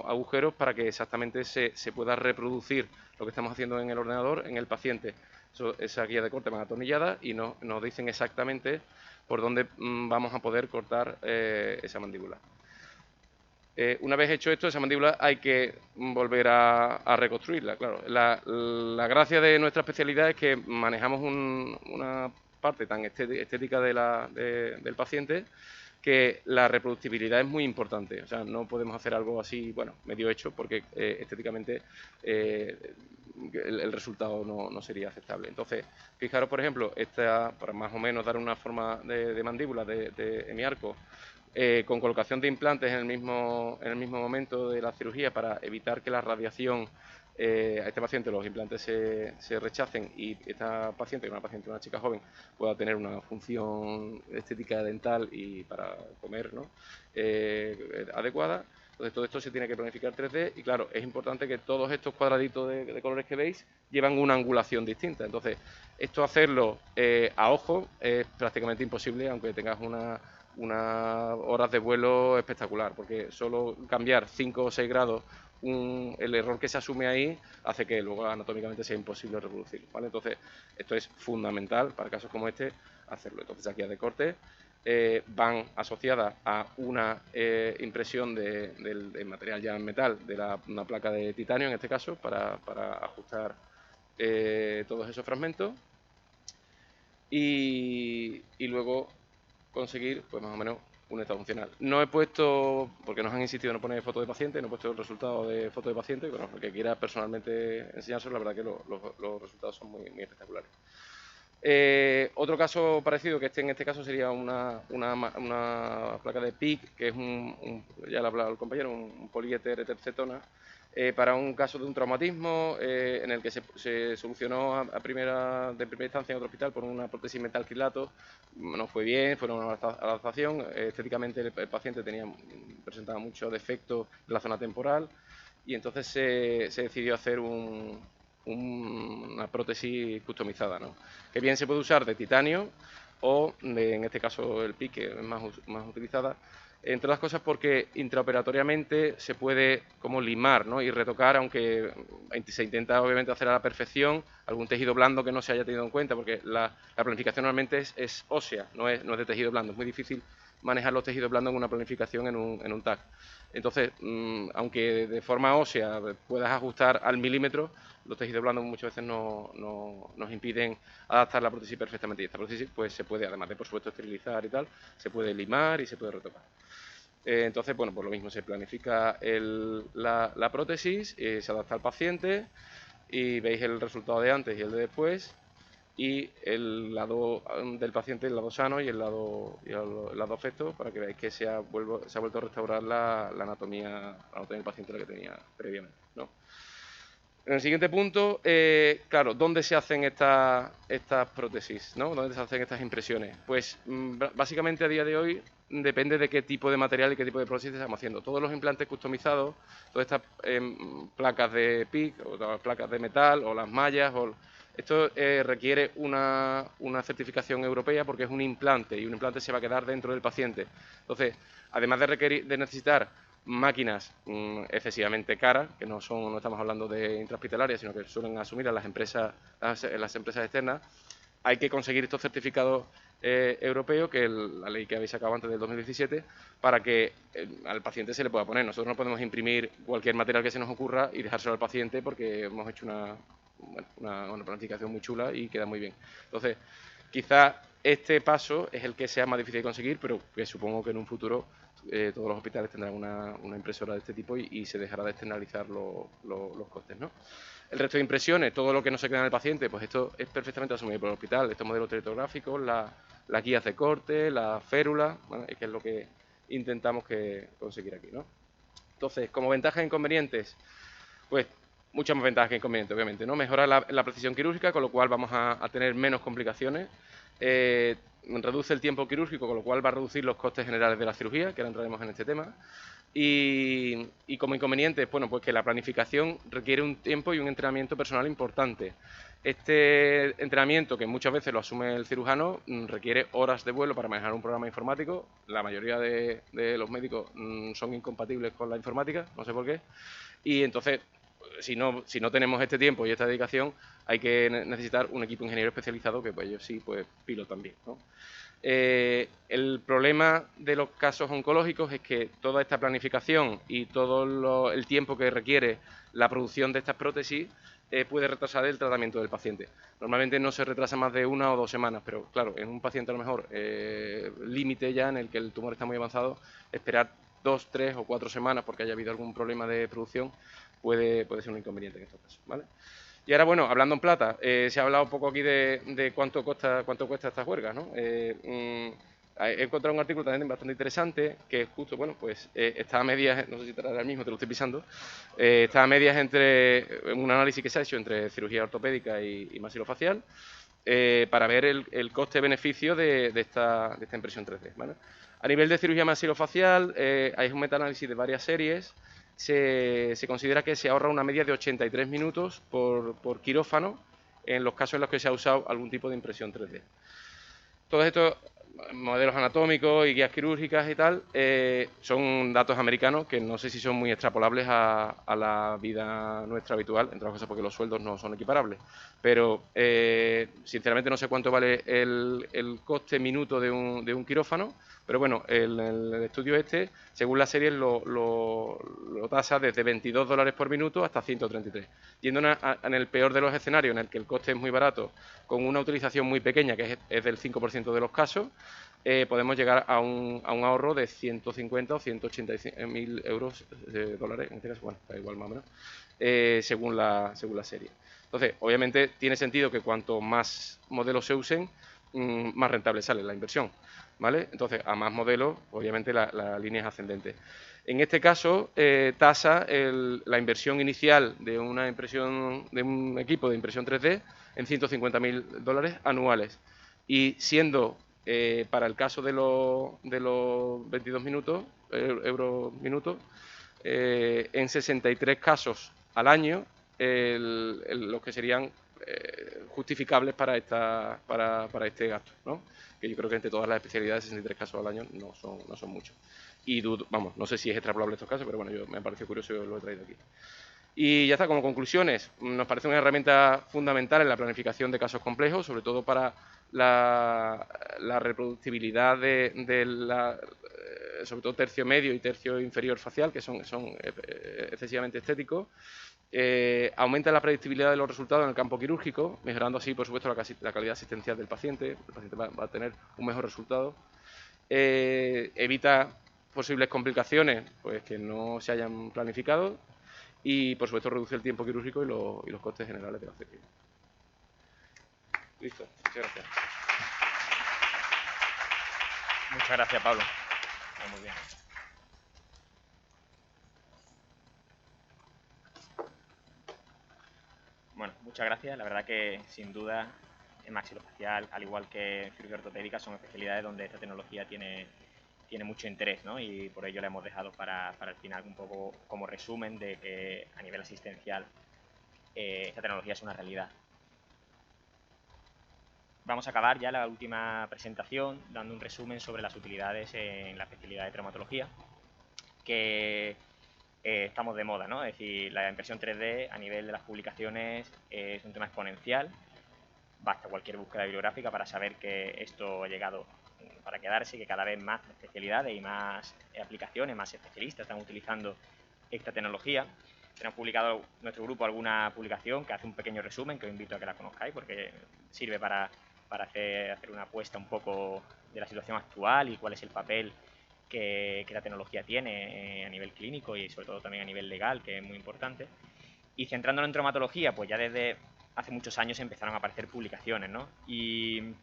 agujeros para que exactamente se pueda reproducir lo que estamos haciendo en el ordenador en el paciente. Esas guías de corte van atornilladas y nos dicen exactamente por dónde vamos a poder cortar esa mandíbula. Una vez hecho esto, esa mandíbula hay que volver a reconstruirla. Claro, la gracia de nuestra especialidad es que manejamos una parte tan estética del paciente que la reproductibilidad es muy importante. O sea, no podemos hacer algo así, bueno, medio hecho, porque estéticamente el resultado no sería aceptable. Entonces, fijaros, por ejemplo, para más o menos dar una forma de mandíbula de hemiarco, con colocación de implantes en el mismo momento de la cirugía para evitar que la radiación a este paciente los implantes se rechacen y esta paciente, que es una chica joven, pueda tener una función estética dental y para comer, ¿no? Adecuada. Entonces todo esto se tiene que planificar 3D y claro, es importante que todos estos cuadraditos de colores que veis llevan una angulación distinta. Entonces esto hacerlo a ojo es prácticamente imposible, aunque tengas unas horas de vuelo espectacular, porque solo cambiar 5 o 6 grados el error que se asume ahí hace que luego anatómicamente sea imposible reproducirlo, ¿vale? Entonces esto es fundamental para casos como este hacerlo. Entonces las guías de corte van asociadas a una impresión del material ya en metal, una placa de titanio en este caso, para ajustar todos esos fragmentos y luego conseguir pues más o menos un estado funcional. No he puesto, porque nos han insistido en no poner foto de paciente, no he puesto el resultado de foto de paciente, bueno, el que quiera personalmente enseñárselo, la verdad que los resultados son muy espectaculares. Otro caso parecido, que en este caso sería una placa de PIC, que es ya lo ha hablado el compañero, un poliéter etercetona, para un caso de un traumatismo en el que se solucionó de primera instancia en otro hospital por una prótesis metalcrilato. No fue bien, fue una adaptación. Estéticamente el paciente presentaba muchos defectos en la zona temporal y entonces se decidió hacer una prótesis customizada, ¿no? Que bien se puede usar de titanio o en este caso el PIC, que es más utilizada, entre las cosas porque intraoperatoriamente se puede como limar, ¿no? Y retocar, aunque se intenta obviamente hacer a la perfección algún tejido blando que no se haya tenido en cuenta, porque la planificación normalmente es ósea, no es de tejido blando. Es muy difícil manejar los tejidos blandos en una planificación en un TAC. Entonces, aunque de forma ósea puedas ajustar al milímetro, los tejidos blandos muchas veces nos impiden adaptar la prótesis perfectamente. Y esta prótesis pues se puede, además de por supuesto esterilizar y tal, se puede limar y se puede retocar. Entonces, bueno, pues lo mismo, se planifica la prótesis, se adapta al paciente y veis el resultado de antes y el de después, y el lado del paciente, el lado sano y el lado afecto, para que veáis que se ha vuelto a restaurar la anatomía del paciente, la que tenía previamente, ¿no? En el siguiente punto, claro, ¿dónde se hacen estas prótesis, ¿no? ¿Dónde se hacen estas impresiones? Pues básicamente a día de hoy depende de qué tipo de material y qué tipo de prótesis estamos haciendo. Todos los implantes customizados, todas estas placas de PIC o las placas de metal o las mallas, esto requiere una certificación europea porque es un implante y un implante se va a quedar dentro del paciente. Entonces, además de necesitar máquinas excesivamente caras, que no estamos hablando de intrahospitalarias, sino que suelen asumir a las empresas externas, hay que conseguir estos certificados europeos, que es la ley que habéis sacado antes del 2017, para que al paciente se le pueda poner. Nosotros no podemos imprimir cualquier material que se nos ocurra y dejárselo al paciente porque hemos hecho una planificación muy chula y queda muy bien. Entonces, quizás este paso es el que sea más difícil de conseguir, pero que supongo que en un futuro todos los hospitales tendrán una impresora de este tipo y se dejará de externalizar los costes, ¿no? El resto de impresiones, todo lo que no se queda en el paciente, pues esto es perfectamente asumido por el hospital. Estos modelos teletográficos, las guías de corte, la férula, ¿vale? Que es lo que intentamos conseguir aquí, ¿no? Entonces, como ventajas e inconvenientes, pues muchas más ventajas que inconvenientes, obviamente, ¿no? Mejora la precisión quirúrgica, con lo cual vamos a tener menos complicaciones. Reduce el tiempo quirúrgico, con lo cual va a reducir los costes generales de la cirugía, que ahora entraremos en este tema. Y como inconvenientes, bueno, pues que la planificación requiere un tiempo y un entrenamiento personal importante. Este entrenamiento, que muchas veces lo asume el cirujano, requiere horas de vuelo para manejar un programa informático. La mayoría de los médicos son incompatibles con la informática, no sé por qué. Y entonces, si no tenemos este tiempo y esta dedicación, hay que necesitar un equipo ingeniero especializado que pues ellos sí pues pilotan bien, ¿no? El problema de los casos oncológicos es que toda esta planificación y todo el tiempo que requiere la producción de estas prótesis puede retrasar el tratamiento del paciente. Normalmente no se retrasa más de 1 o 2 semanas, pero claro, en un paciente a lo mejor límite ya en el que el tumor está muy avanzado, esperar 2, 3 o 4 semanas porque haya habido algún problema de producción puede ser un inconveniente en estos casos, ¿vale? Y ahora, bueno, hablando en plata, se ha hablado un poco aquí de cuánto cuesta esta juerga, ¿no? He encontrado un artículo también bastante interesante que justo, bueno, pues está a medias, no sé si traerá el mismo, te lo estoy pisando, está a medias entre un análisis que se ha hecho entre cirugía ortopédica y maxilofacial para ver el coste-beneficio de esta impresión 3D, ¿vale? A nivel de cirugía maxilofacial hay un metaanálisis de varias series. Se considera que se ahorra una media de 83 minutos por quirófano en los casos en los que se ha usado algún tipo de impresión 3D. Todos estos modelos anatómicos y guías quirúrgicas y tal son datos americanos que no sé si son muy extrapolables a la vida nuestra habitual, entre otras cosas porque los sueldos no son equiparables. Pero sinceramente no sé cuánto vale el coste minuto de un quirófano. Pero bueno, el estudio según la serie, lo tasa desde $22 por minuto hasta 133. Yendo en el peor de los escenarios, en el que el coste es muy barato, con una utilización muy pequeña, que es del 5% de los casos, podemos llegar a un ahorro de 150 o 180.000 euros dólares, en este caso, bueno, da igual más o menos, según la serie. Entonces, obviamente, tiene sentido que cuanto más modelos se usen, más rentable sale la inversión, ¿vale? Entonces, a más modelos, obviamente la línea es ascendente. En este caso, tasa la inversión inicial de un equipo de impresión 3D en $150.000 anuales. Y siendo, para el caso de los 22 euros minutos, en 63 casos al año, los que serían justificables para este gasto, ¿no? Que yo creo que entre todas las especialidades 63 casos al año no son muchos. Y no sé si es extrapolable estos casos, pero bueno, me ha parecido curioso y lo he traído aquí. Y ya está, como conclusiones, nos parece una herramienta fundamental en la planificación de casos complejos, sobre todo para la reproductibilidad sobre todo tercio medio y tercio inferior facial, que son excesivamente estéticos. Aumenta la predictibilidad de los resultados en el campo quirúrgico, mejorando así, por supuesto, la calidad asistencial del paciente. El paciente va a tener un mejor resultado. Evita posibles complicaciones pues, que no se hayan planificado y, por supuesto, reduce el tiempo quirúrgico y los costes generales de la cirugía. Listo, muchas gracias. Muchas gracias, Pablo. Muy bien. Bueno, muchas gracias. La verdad que, sin duda, en maxilofacial, al igual que en cirugía ortopédica, son especialidades donde esta tecnología tiene mucho interés, ¿no? Y por ello la hemos dejado para el final un poco como resumen de que a nivel asistencial esta tecnología es una realidad. Vamos a acabar ya la última presentación dando un resumen sobre las utilidades en la especialidad de traumatología, que estamos de moda, ¿no? Es decir, la impresión 3D a nivel de las publicaciones es un tema exponencial. Basta cualquier búsqueda bibliográfica para saber que esto ha llegado para quedarse, que cada vez más especialidades y más aplicaciones, más especialistas están utilizando esta tecnología. Tenemos publicado nuestro grupo alguna publicación que hace un pequeño resumen, que os invito a que la conozcáis porque sirve para hacer una apuesta un poco de la situación actual y cuál es el papel que la tecnología tiene a nivel clínico y sobre todo también a nivel legal, que es muy importante. Y centrándonos en traumatología, pues ya desde hace muchos años empezaron a aparecer publicaciones, ¿no? Y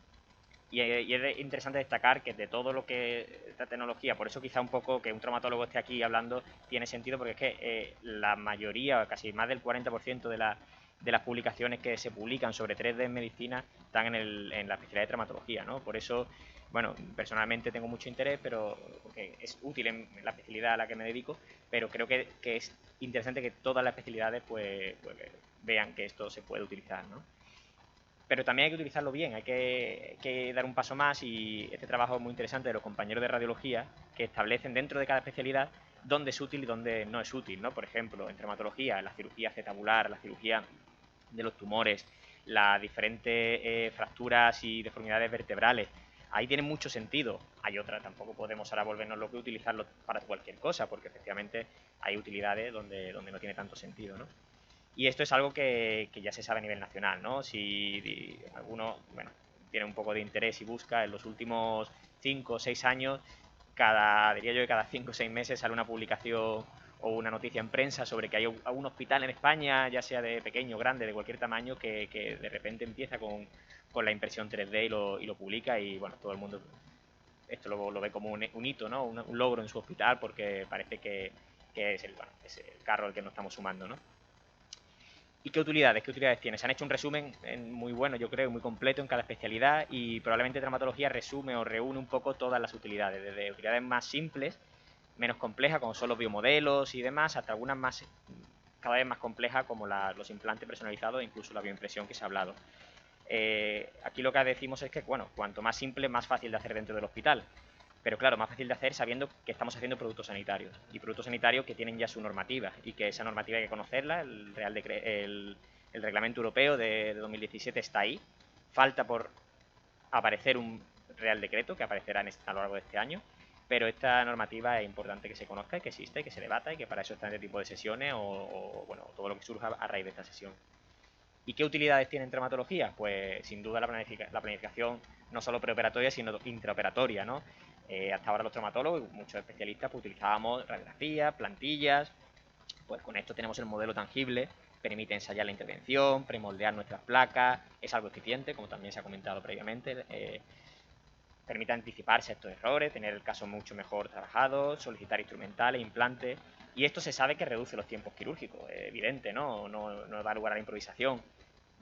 es interesante destacar que de todo lo que esta tecnología, por eso quizá un poco que un traumatólogo esté aquí hablando tiene sentido, porque es que la mayoría, casi más del 40% de las publicaciones que se publican sobre 3D en medicina están en la especialidad de traumatología, ¿no? Por eso, bueno, personalmente tengo mucho interés, pero porque es útil en la especialidad a la que me dedico, pero creo que es interesante que todas las especialidades pues vean que esto se puede utilizar, ¿no? Pero también hay que utilizarlo bien, hay que dar un paso más y este trabajo es muy interesante de los compañeros de radiología que establecen dentro de cada especialidad dónde es útil y dónde no es útil, ¿no? Por ejemplo, en traumatología, la cirugía acetabular, la cirugía de los tumores, las diferentes fracturas y deformidades vertebrales, ahí tiene mucho sentido. Hay otras, tampoco podemos ahora volvernos locos y utilizarlo para cualquier cosa, porque efectivamente hay utilidades donde no tiene tanto sentido, ¿no? Y esto es algo que ya se sabe a nivel nacional, ¿no? Si alguno, bueno, tiene un poco de interés y busca, en los últimos 5 o 6 años, diría yo que cada 5 o 6 meses sale una publicación o una noticia en prensa sobre que hay un hospital en España, ya sea de pequeño o grande, de cualquier tamaño, que de repente empieza con la impresión 3D y lo publica y, bueno, todo el mundo esto lo ve como un hito, ¿no? Un logro en su hospital porque parece que es el carro al que nos estamos sumando, ¿no? ¿Y qué utilidades tiene? Se han hecho un resumen muy bueno, yo creo, muy completo en cada especialidad y probablemente traumatología resume o reúne un poco todas las utilidades, desde utilidades más simples, menos complejas, como son los biomodelos y demás, hasta algunas cada vez más complejas, como los implantes personalizados e incluso la bioimpresión que se ha hablado. Aquí lo que decimos es que, bueno, cuanto más simple, más fácil de hacer dentro del hospital. Pero claro, más fácil de hacer sabiendo que estamos haciendo productos sanitarios. Y productos sanitarios que tienen ya su normativa. Y que esa normativa hay que conocerla. El reglamento europeo de 2017 está ahí. Falta por aparecer un Real Decreto que aparecerá a lo largo de este año. Pero esta normativa es importante que se conozca y que exista y que se debata y que para eso está en este tipo de sesiones bueno, todo lo que surja a raíz de esta sesión. ¿Y qué utilidades tiene en traumatología? Pues sin duda la planificación no solo preoperatoria, sino intraoperatoria, ¿no? Hasta ahora los traumatólogos, muchos especialistas, pues utilizábamos radiografías, plantillas, pues con esto tenemos el modelo tangible, permite ensayar la intervención, premoldear nuestras placas, es algo eficiente, como también se ha comentado previamente, permite anticiparse a estos errores, tener el caso mucho mejor trabajado, solicitar instrumentales, implantes, y esto se sabe que reduce los tiempos quirúrgicos, es evidente, ¿no? No da lugar a la improvisación,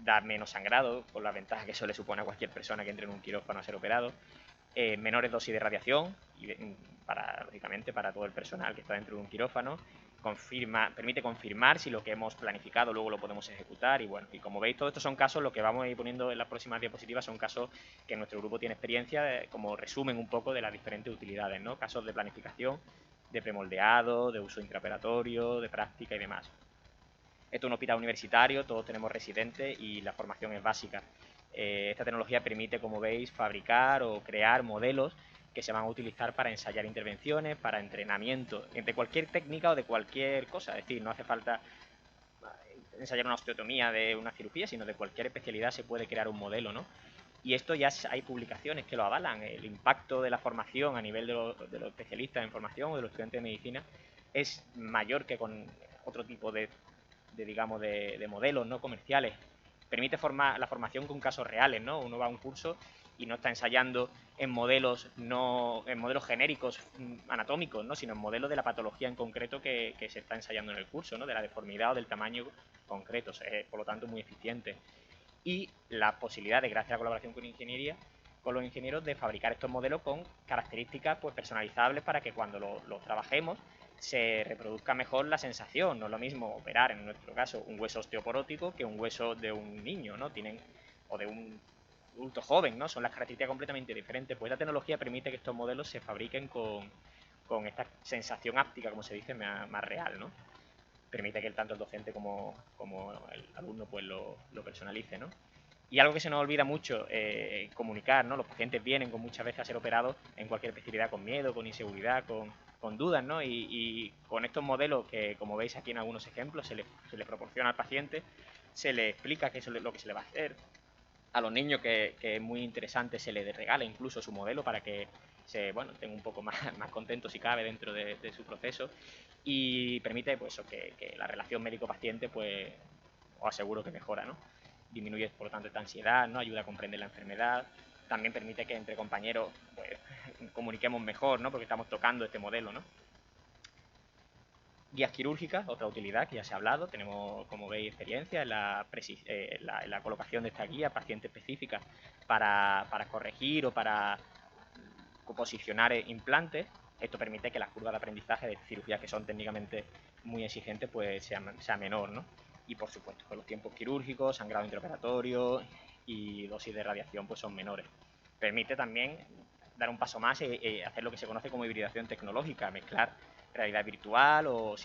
da menos sangrado, con la ventaja que eso le supone a cualquier persona que entre en un quirófano a ser operado, menores dosis de radiación, lógicamente para todo el personal que está dentro de un quirófano, permite confirmar si lo que hemos planificado luego lo podemos ejecutar y bueno, y como veis todos estos son casos, lo que vamos a ir poniendo en las próximas diapositivas son casos que nuestro grupo tiene experiencia, como resumen un poco de las diferentes utilidades, ¿no? Casos de planificación, de premoldeado, de uso intraoperatorio, de práctica y demás. Esto es un hospital universitario, todos tenemos residentes y la formación es básica. Esta tecnología permite, como veis, fabricar o crear modelos que se van a utilizar para ensayar intervenciones, para entrenamiento, de cualquier técnica o de cualquier cosa. Es decir, no hace falta ensayar una osteotomía de una cirugía, sino de cualquier especialidad se puede crear un modelo, ¿no? Y esto ya hay publicaciones que lo avalan. El impacto de la formación a nivel de los especialistas en formación o de los estudiantes de medicina es mayor que con otro tipo de digamos, de modelos no comerciales. Permite la formación con casos reales, ¿no? Uno va a un curso y no está ensayando en modelos genéricos anatómicos, ¿no? Sino en modelos de la patología en concreto que se está ensayando en el curso, ¿no? De la deformidad o del tamaño concreto. Es, por lo tanto, muy eficiente. Y la posibilidad de, gracias a la colaboración con los ingenieros, de fabricar estos modelos con características pues personalizables para que cuando los trabajemos se reproduzca mejor la sensación. No es lo mismo operar, en nuestro caso, un hueso osteoporótico que un hueso de un niño, ¿no? O de un adulto joven, ¿no? Son las características completamente diferentes. Pues esta tecnología permite que estos modelos se fabriquen con esta sensación áptica, como se dice, más real, ¿no? Permite que tanto el docente como el alumno pues lo personalice, ¿no? Y algo que se nos olvida mucho comunicar, ¿no? Los pacientes vienen muchas veces a ser operados en cualquier especialidad con miedo, con inseguridad, con dudas, ¿no? Y con estos modelos que, como veis aquí en algunos ejemplos, se le proporciona al paciente, se le explica qué es lo que se le va a hacer. A los niños, que es muy interesante, se les regala incluso su modelo para que estén un poco más contentos si cabe dentro de su proceso, y permite pues que la relación médico-paciente pues os aseguro que mejora, ¿no? Disminuye por lo tanto esta ansiedad, ¿no? Ayuda a comprender la enfermedad, también permite que entre compañeros pues comuniquemos mejor, ¿no? Porque estamos tocando este modelo, ¿no? Guías quirúrgicas, otra utilidad que ya se ha hablado. Tenemos, como veis, experiencia en la colocación de esta guía paciente específica para corregir o para posicionar implantes. Esto permite que las curvas de aprendizaje de cirugías que son técnicamente muy exigentes pues sea menor, ¿no? Y por supuesto, con los tiempos quirúrgicos, sangrado intraoperatorio y dosis de radiación pues son menores. Permite también dar un paso más y hacer lo que se conoce como hibridación tecnológica, mezclar realidad virtual o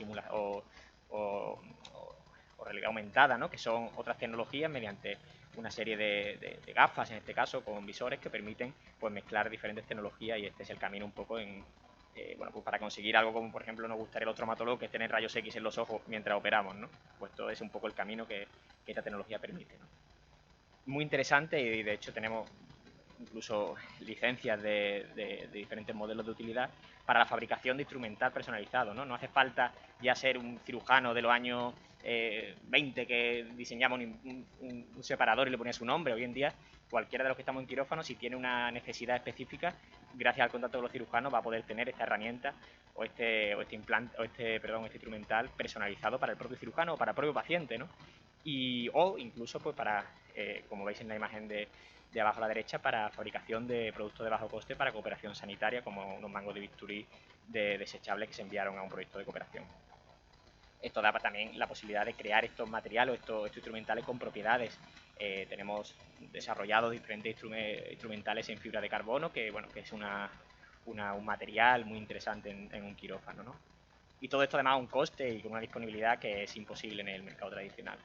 realidad aumentada, ¿no? Que son otras tecnologías mediante una serie de gafas, en este caso, con visores que permiten pues mezclar diferentes tecnologías, y este es el camino un poco pues para conseguir algo como, por ejemplo, nos gustaría el otro traumatólogo, que es tener rayos X en los ojos mientras operamos, ¿no? Pues todo es un poco el camino que esta tecnología permite, ¿no? Muy interesante, y de hecho tenemos incluso licencias de diferentes modelos de utilidad para la fabricación de instrumental personalizado, ¿no? No hace falta ya ser un cirujano de los años 20 que diseñaba un separador y le ponía su nombre. Hoy en día cualquiera de los que estamos en quirófano, si tiene una necesidad específica, gracias al contacto con los cirujanos va a poder tener esta herramienta o este instrumental personalizado para el propio cirujano o para el propio paciente, ¿no? O incluso pues para, como veis en la imagen de abajo a la derecha, para fabricación de productos de bajo coste para cooperación sanitaria, como unos mangos de bisturí desechables que se enviaron a un proyecto de cooperación. Esto da también la posibilidad de crear estos materiales, estos instrumentales con propiedades. Tenemos desarrollados diferentes instrumentales en fibra de carbono, que es un material muy interesante en un quirófano, ¿no? Y todo esto además a un coste y con una disponibilidad que es imposible en el mercado tradicional.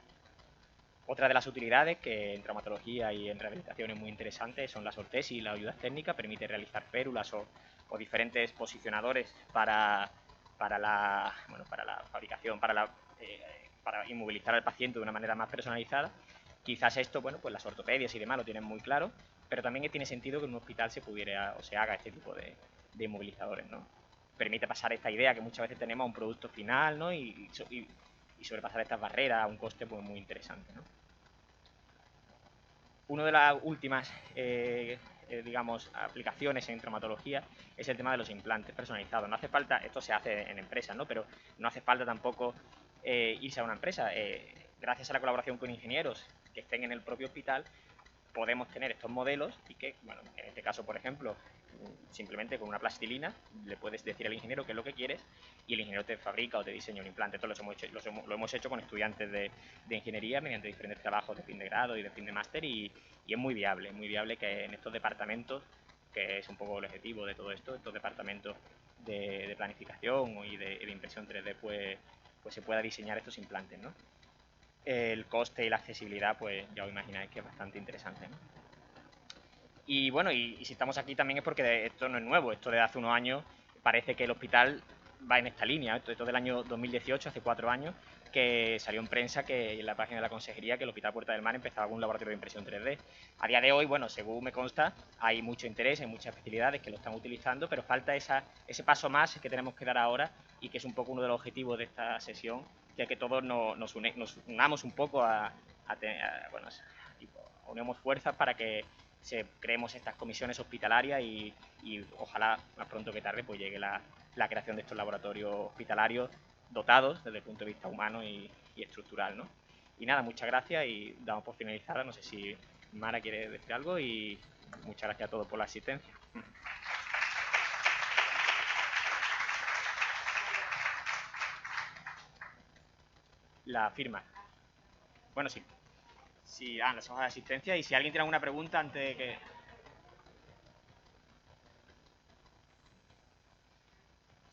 Otra de las utilidades que en traumatología y en rehabilitación es muy interesante son las ortesis y las ayudas técnicas. Permite realizar férulas o diferentes posicionadores para la fabricación, para inmovilizar al paciente de una manera más personalizada. Quizás esto, pues las ortopedias y demás lo tienen muy claro, pero también tiene sentido que en un hospital se haga este tipo de inmovilizadores, ¿no? Permite pasar esta idea que muchas veces tenemos a un producto final, ¿no? Y sobrepasar estas barreras a un coste pues muy interesante, ¿no? Una de las últimas aplicaciones en traumatología es el tema de los implantes personalizados. No hace falta, esto se hace en empresas, ¿no? Pero no hace falta tampoco irse a una empresa. Gracias a la colaboración con ingenieros que estén en el propio hospital, podemos tener estos modelos y que, en este caso, por ejemplo, simplemente con una plastilina le puedes decir al ingeniero qué es lo que quieres y el ingeniero te fabrica o te diseña un implante. Esto lo hemos hecho con estudiantes de ingeniería mediante diferentes trabajos de fin de grado y de fin de máster, y es muy viable que en estos departamentos, que es un poco el objetivo de todo esto, estos departamentos de planificación y de impresión 3D, pues se pueda diseñar estos implantes, ¿no? el coste y la accesibilidad, pues ya os imagináis que es bastante interesante, ¿no? Y bueno, y si estamos aquí también es porque esto no es nuevo, esto desde hace unos años parece que el hospital va en esta línea. Esto del año 2018, hace 4 años, que salió en prensa, que en la página de la consejería, que el Hospital Puerta del Mar empezaba con un laboratorio de impresión 3D. A día de hoy, bueno, según me consta, hay mucho interés, hay muchas especialidades que lo están utilizando, pero falta ese paso más que tenemos que dar ahora y que es un poco uno de los objetivos de esta sesión, ya que todos nos unamos un poco bueno, tipo, unamos fuerzas para que creemos estas comisiones hospitalarias y ojalá más pronto que tarde pues llegue la creación de estos laboratorios hospitalarios dotados desde el punto de vista humano y estructural, ¿no? Y nada, muchas gracias y damos por finalizada. No sé si Mara quiere decir algo y muchas gracias a todos por la asistencia. La firma. Bueno, sí. Sí, las hojas de asistencia, y si alguien tiene alguna pregunta antes de que...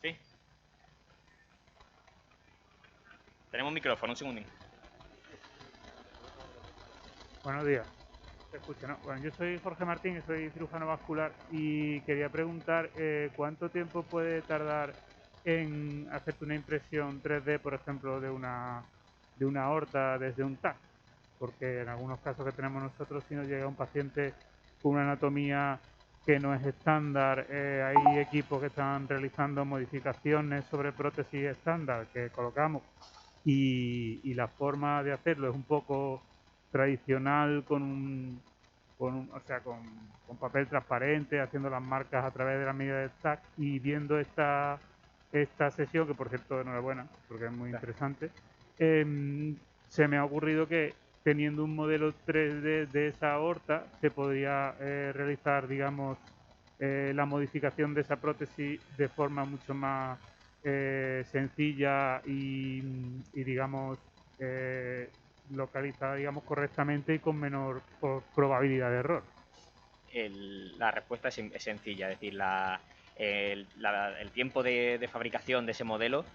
¿Sí? Tenemos un micrófono, un segundín. Buenos días. ¿Se escucha, no? Bueno, yo soy Jorge Martín, soy cirujano vascular y quería preguntar cuánto tiempo puede tardar en hacerte una impresión 3D, por ejemplo, de una aorta desde un TAC. Porque en algunos casos que tenemos nosotros, si nos llega un paciente con una anatomía que no es estándar, hay equipos que están realizando modificaciones sobre prótesis estándar que colocamos y la forma de hacerlo es un poco tradicional con papel transparente, haciendo las marcas a través de la medida de TAC y viendo esta sesión, que por cierto enhorabuena, porque es muy interesante, se me ha ocurrido que teniendo un modelo 3D de esa aorta se podría realizar, digamos, la modificación de esa prótesis de forma mucho más sencilla y digamos, localizada, digamos, correctamente y con menor probabilidad de error. La respuesta es sencilla, es decir, el tiempo de fabricación de ese modelo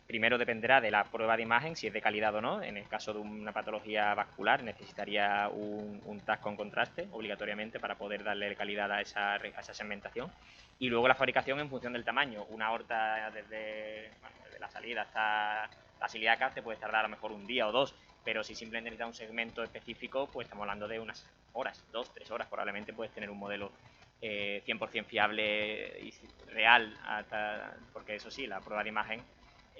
primero dependerá de la prueba de imagen, si es de calidad o no. En el caso de una patología vascular necesitaría un TAC con contraste obligatoriamente para poder darle calidad a esa segmentación. Y luego la fabricación en función del tamaño. Una aorta desde la salida hasta la salida acá te puede tardar a lo mejor un día o dos, pero si simplemente necesitas un segmento específico, pues estamos hablando de unas horas, 2-3 horas. Probablemente puedes tener un modelo 100% fiable y real, porque eso sí, la prueba de imagen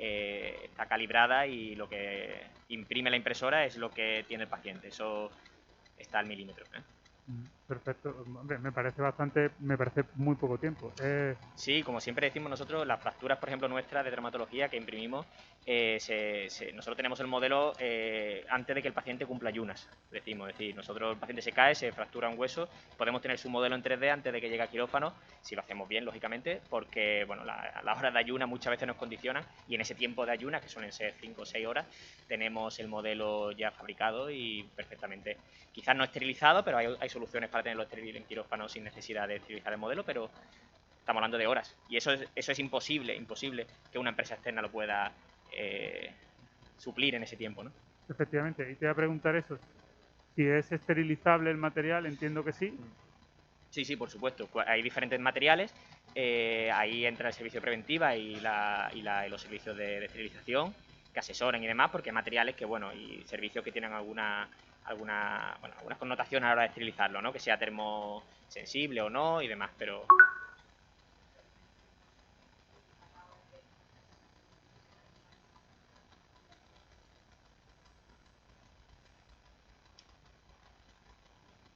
está calibrada y lo que imprime la impresora es lo que tiene el paciente. Eso está al milímetro, ¿eh? Perfecto. Hombre, me parece muy poco tiempo. Sí, como siempre decimos nosotros, las fracturas, por ejemplo, nuestras de dermatología que imprimimos, nosotros tenemos el modelo antes de que el paciente cumpla ayunas, decimos. Es decir, nosotros, el paciente se cae, se fractura un hueso, podemos tener su modelo en 3D antes de que llegue a quirófano, si lo hacemos bien, lógicamente, porque bueno, las horas de ayuna muchas veces nos condicionan y en ese tiempo de ayunas, que suelen ser 5 o 6 horas, tenemos el modelo ya fabricado y perfectamente, quizás no esterilizado, pero hay soluciones para tenerlo estéril en quirófano sin necesidad de esterilizar el modelo, pero estamos hablando de horas. Y eso es imposible que una empresa externa lo pueda suplir en ese tiempo, ¿no? Efectivamente, y te voy a preguntar eso. Si es esterilizable el material, entiendo que sí. Sí, por supuesto. Pues hay diferentes materiales. Ahí entra el servicio de preventiva y los servicios de esterilización que asesoran y demás, porque hay materiales que, bueno, y servicios que tienen algunas connotaciones a la hora de esterilizarlo, ¿no? Que sea termosensible o no y demás, pero...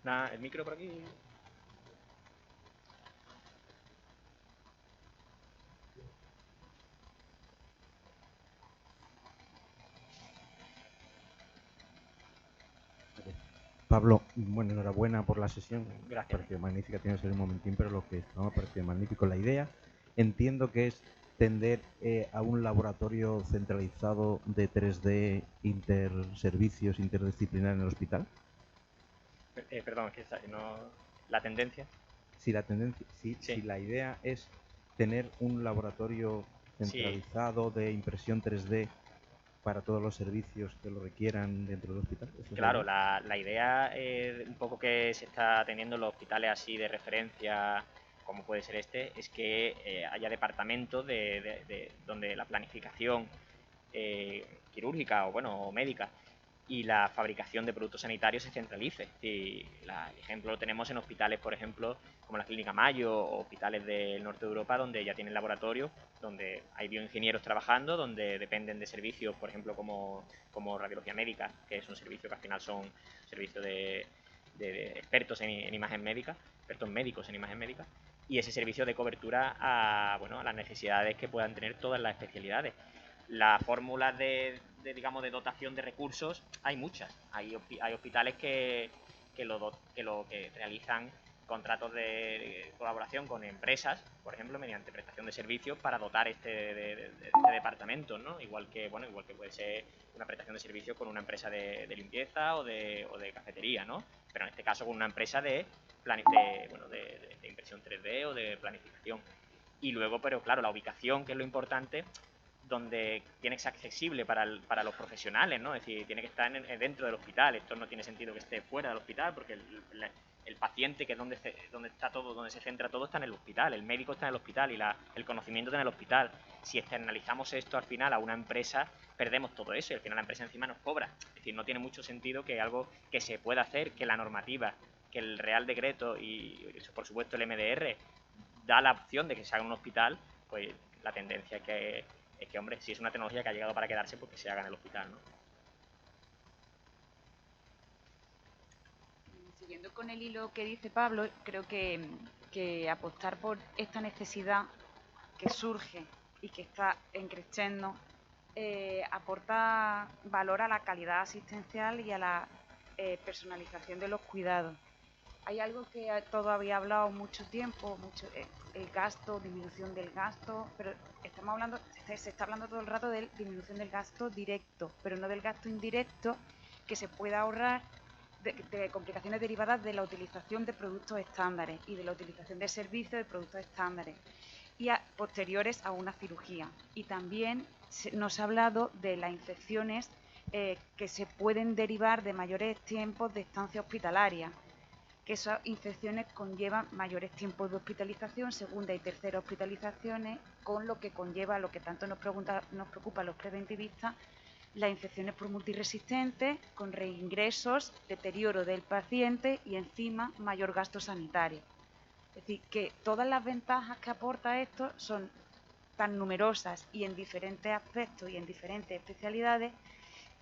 Nada, el micro por aquí. Pablo, bueno, enhorabuena por la sesión. Gracias. Me pareció magnífica, tiene que ser un momentín, pero lo que me ha parecido magnífico la idea. Entiendo que es tender a un laboratorio centralizado de 3D interservicios, interdisciplinar en el hospital. Perdón, es que no... ¿La tendencia? Si la idea es tener un laboratorio centralizado de impresión 3D para todos los servicios que lo requieran dentro del hospital. ¿Eso es Claro, verdad? la idea un poco que se está teniendo en los hospitales así de referencia, como puede ser este, es que haya departamentos donde la planificación quirúrgica o bueno, o médica y la fabricación de productos sanitarios se centralice. Y el ejemplo lo tenemos en hospitales, por ejemplo, como la Clínica Mayo o hospitales del norte de Europa, donde ya tienen laboratorios, donde hay bioingenieros trabajando, donde dependen de servicios, por ejemplo, como radiología médica, que es un servicio que al final son servicios de expertos en imagen médica, expertos médicos en imagen médica, y ese servicio de cobertura a las necesidades que puedan tener todas las especialidades. Las fórmulas digamos, de dotación de recursos hay muchas. Hay hospitales que realizan contratos de colaboración con empresas, por ejemplo, mediante prestación de servicios para dotar este departamento, ¿no? Igual que puede ser una prestación de servicios con una empresa de limpieza o de cafetería, ¿no? Pero en este caso con una empresa de impresión 3D o de planificación. Y luego, pero claro, la ubicación, que es lo importante, donde tiene que ser accesible para los profesionales, ¿no? Es decir, tiene que estar dentro del hospital. Esto no tiene sentido que esté fuera del hospital, porque el paciente, que es donde está todo, donde se centra todo, está en el hospital. El médico está en el hospital y el conocimiento está en el hospital. Si externalizamos esto al final a una empresa, perdemos todo eso y al final la empresa encima nos cobra. Es decir, no tiene mucho sentido que algo que se pueda hacer, que la normativa, que el Real Decreto y eso, por supuesto el MDR da la opción de que se haga en un hospital, pues la tendencia es que, hombre, si es una tecnología que ha llegado para quedarse, pues que se haga en el hospital, ¿no? Siguiendo con el hilo que dice Pablo, creo que apostar por esta necesidad que surge y que está creciendo aporta valor a la calidad asistencial y a la personalización de los cuidados. Hay algo que todos había hablado mucho tiempo, el gasto, disminución del gasto, pero se está hablando todo el rato de disminución del gasto directo, pero no del gasto indirecto que se pueda ahorrar de complicaciones derivadas de la utilización de productos estándares y de la utilización de servicios de productos estándares y posteriores a una cirugía. Y también nos ha hablado de las infecciones que se pueden derivar de mayores tiempos de estancia hospitalaria, que esas infecciones conllevan mayores tiempos de hospitalización, segunda y tercera hospitalizaciones, con lo que conlleva, lo que tanto nos preocupa a los preventivistas, las infecciones por multiresistentes, con reingresos, deterioro del paciente y encima mayor gasto sanitario. Es decir, que todas las ventajas que aporta esto son tan numerosas y en diferentes aspectos y en diferentes especialidades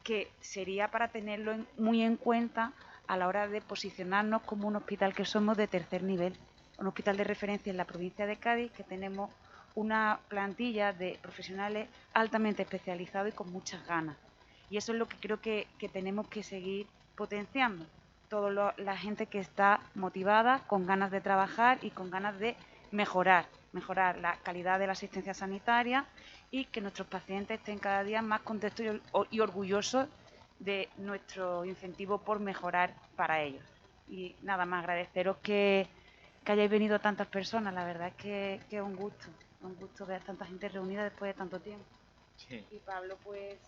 que sería para tenerlo muy en cuenta a la hora de posicionarnos como un hospital que somos de tercer nivel, un hospital de referencia en la provincia de Cádiz, que tenemos una plantilla de profesionales altamente especializados y con muchas ganas. Y eso es lo que creo que tenemos que seguir potenciando. Toda la gente que está motivada, con ganas de trabajar y con ganas de mejorar la calidad de la asistencia sanitaria y que nuestros pacientes estén cada día más contentos y orgullosos de nuestro incentivo por mejorar para ellos. Y nada más, agradeceros que hayáis venido tantas personas, la verdad es que es un gusto ver a tanta gente reunida después de tanto tiempo. Sí. Y Pablo, pues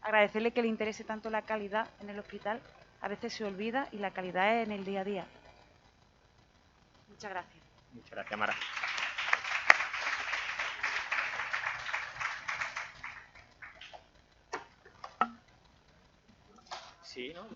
agradecerle que le interese tanto la calidad en el hospital, a veces se olvida y la calidad es en el día a día. Muchas gracias. Muchas gracias, Mara. Sí, ¿no?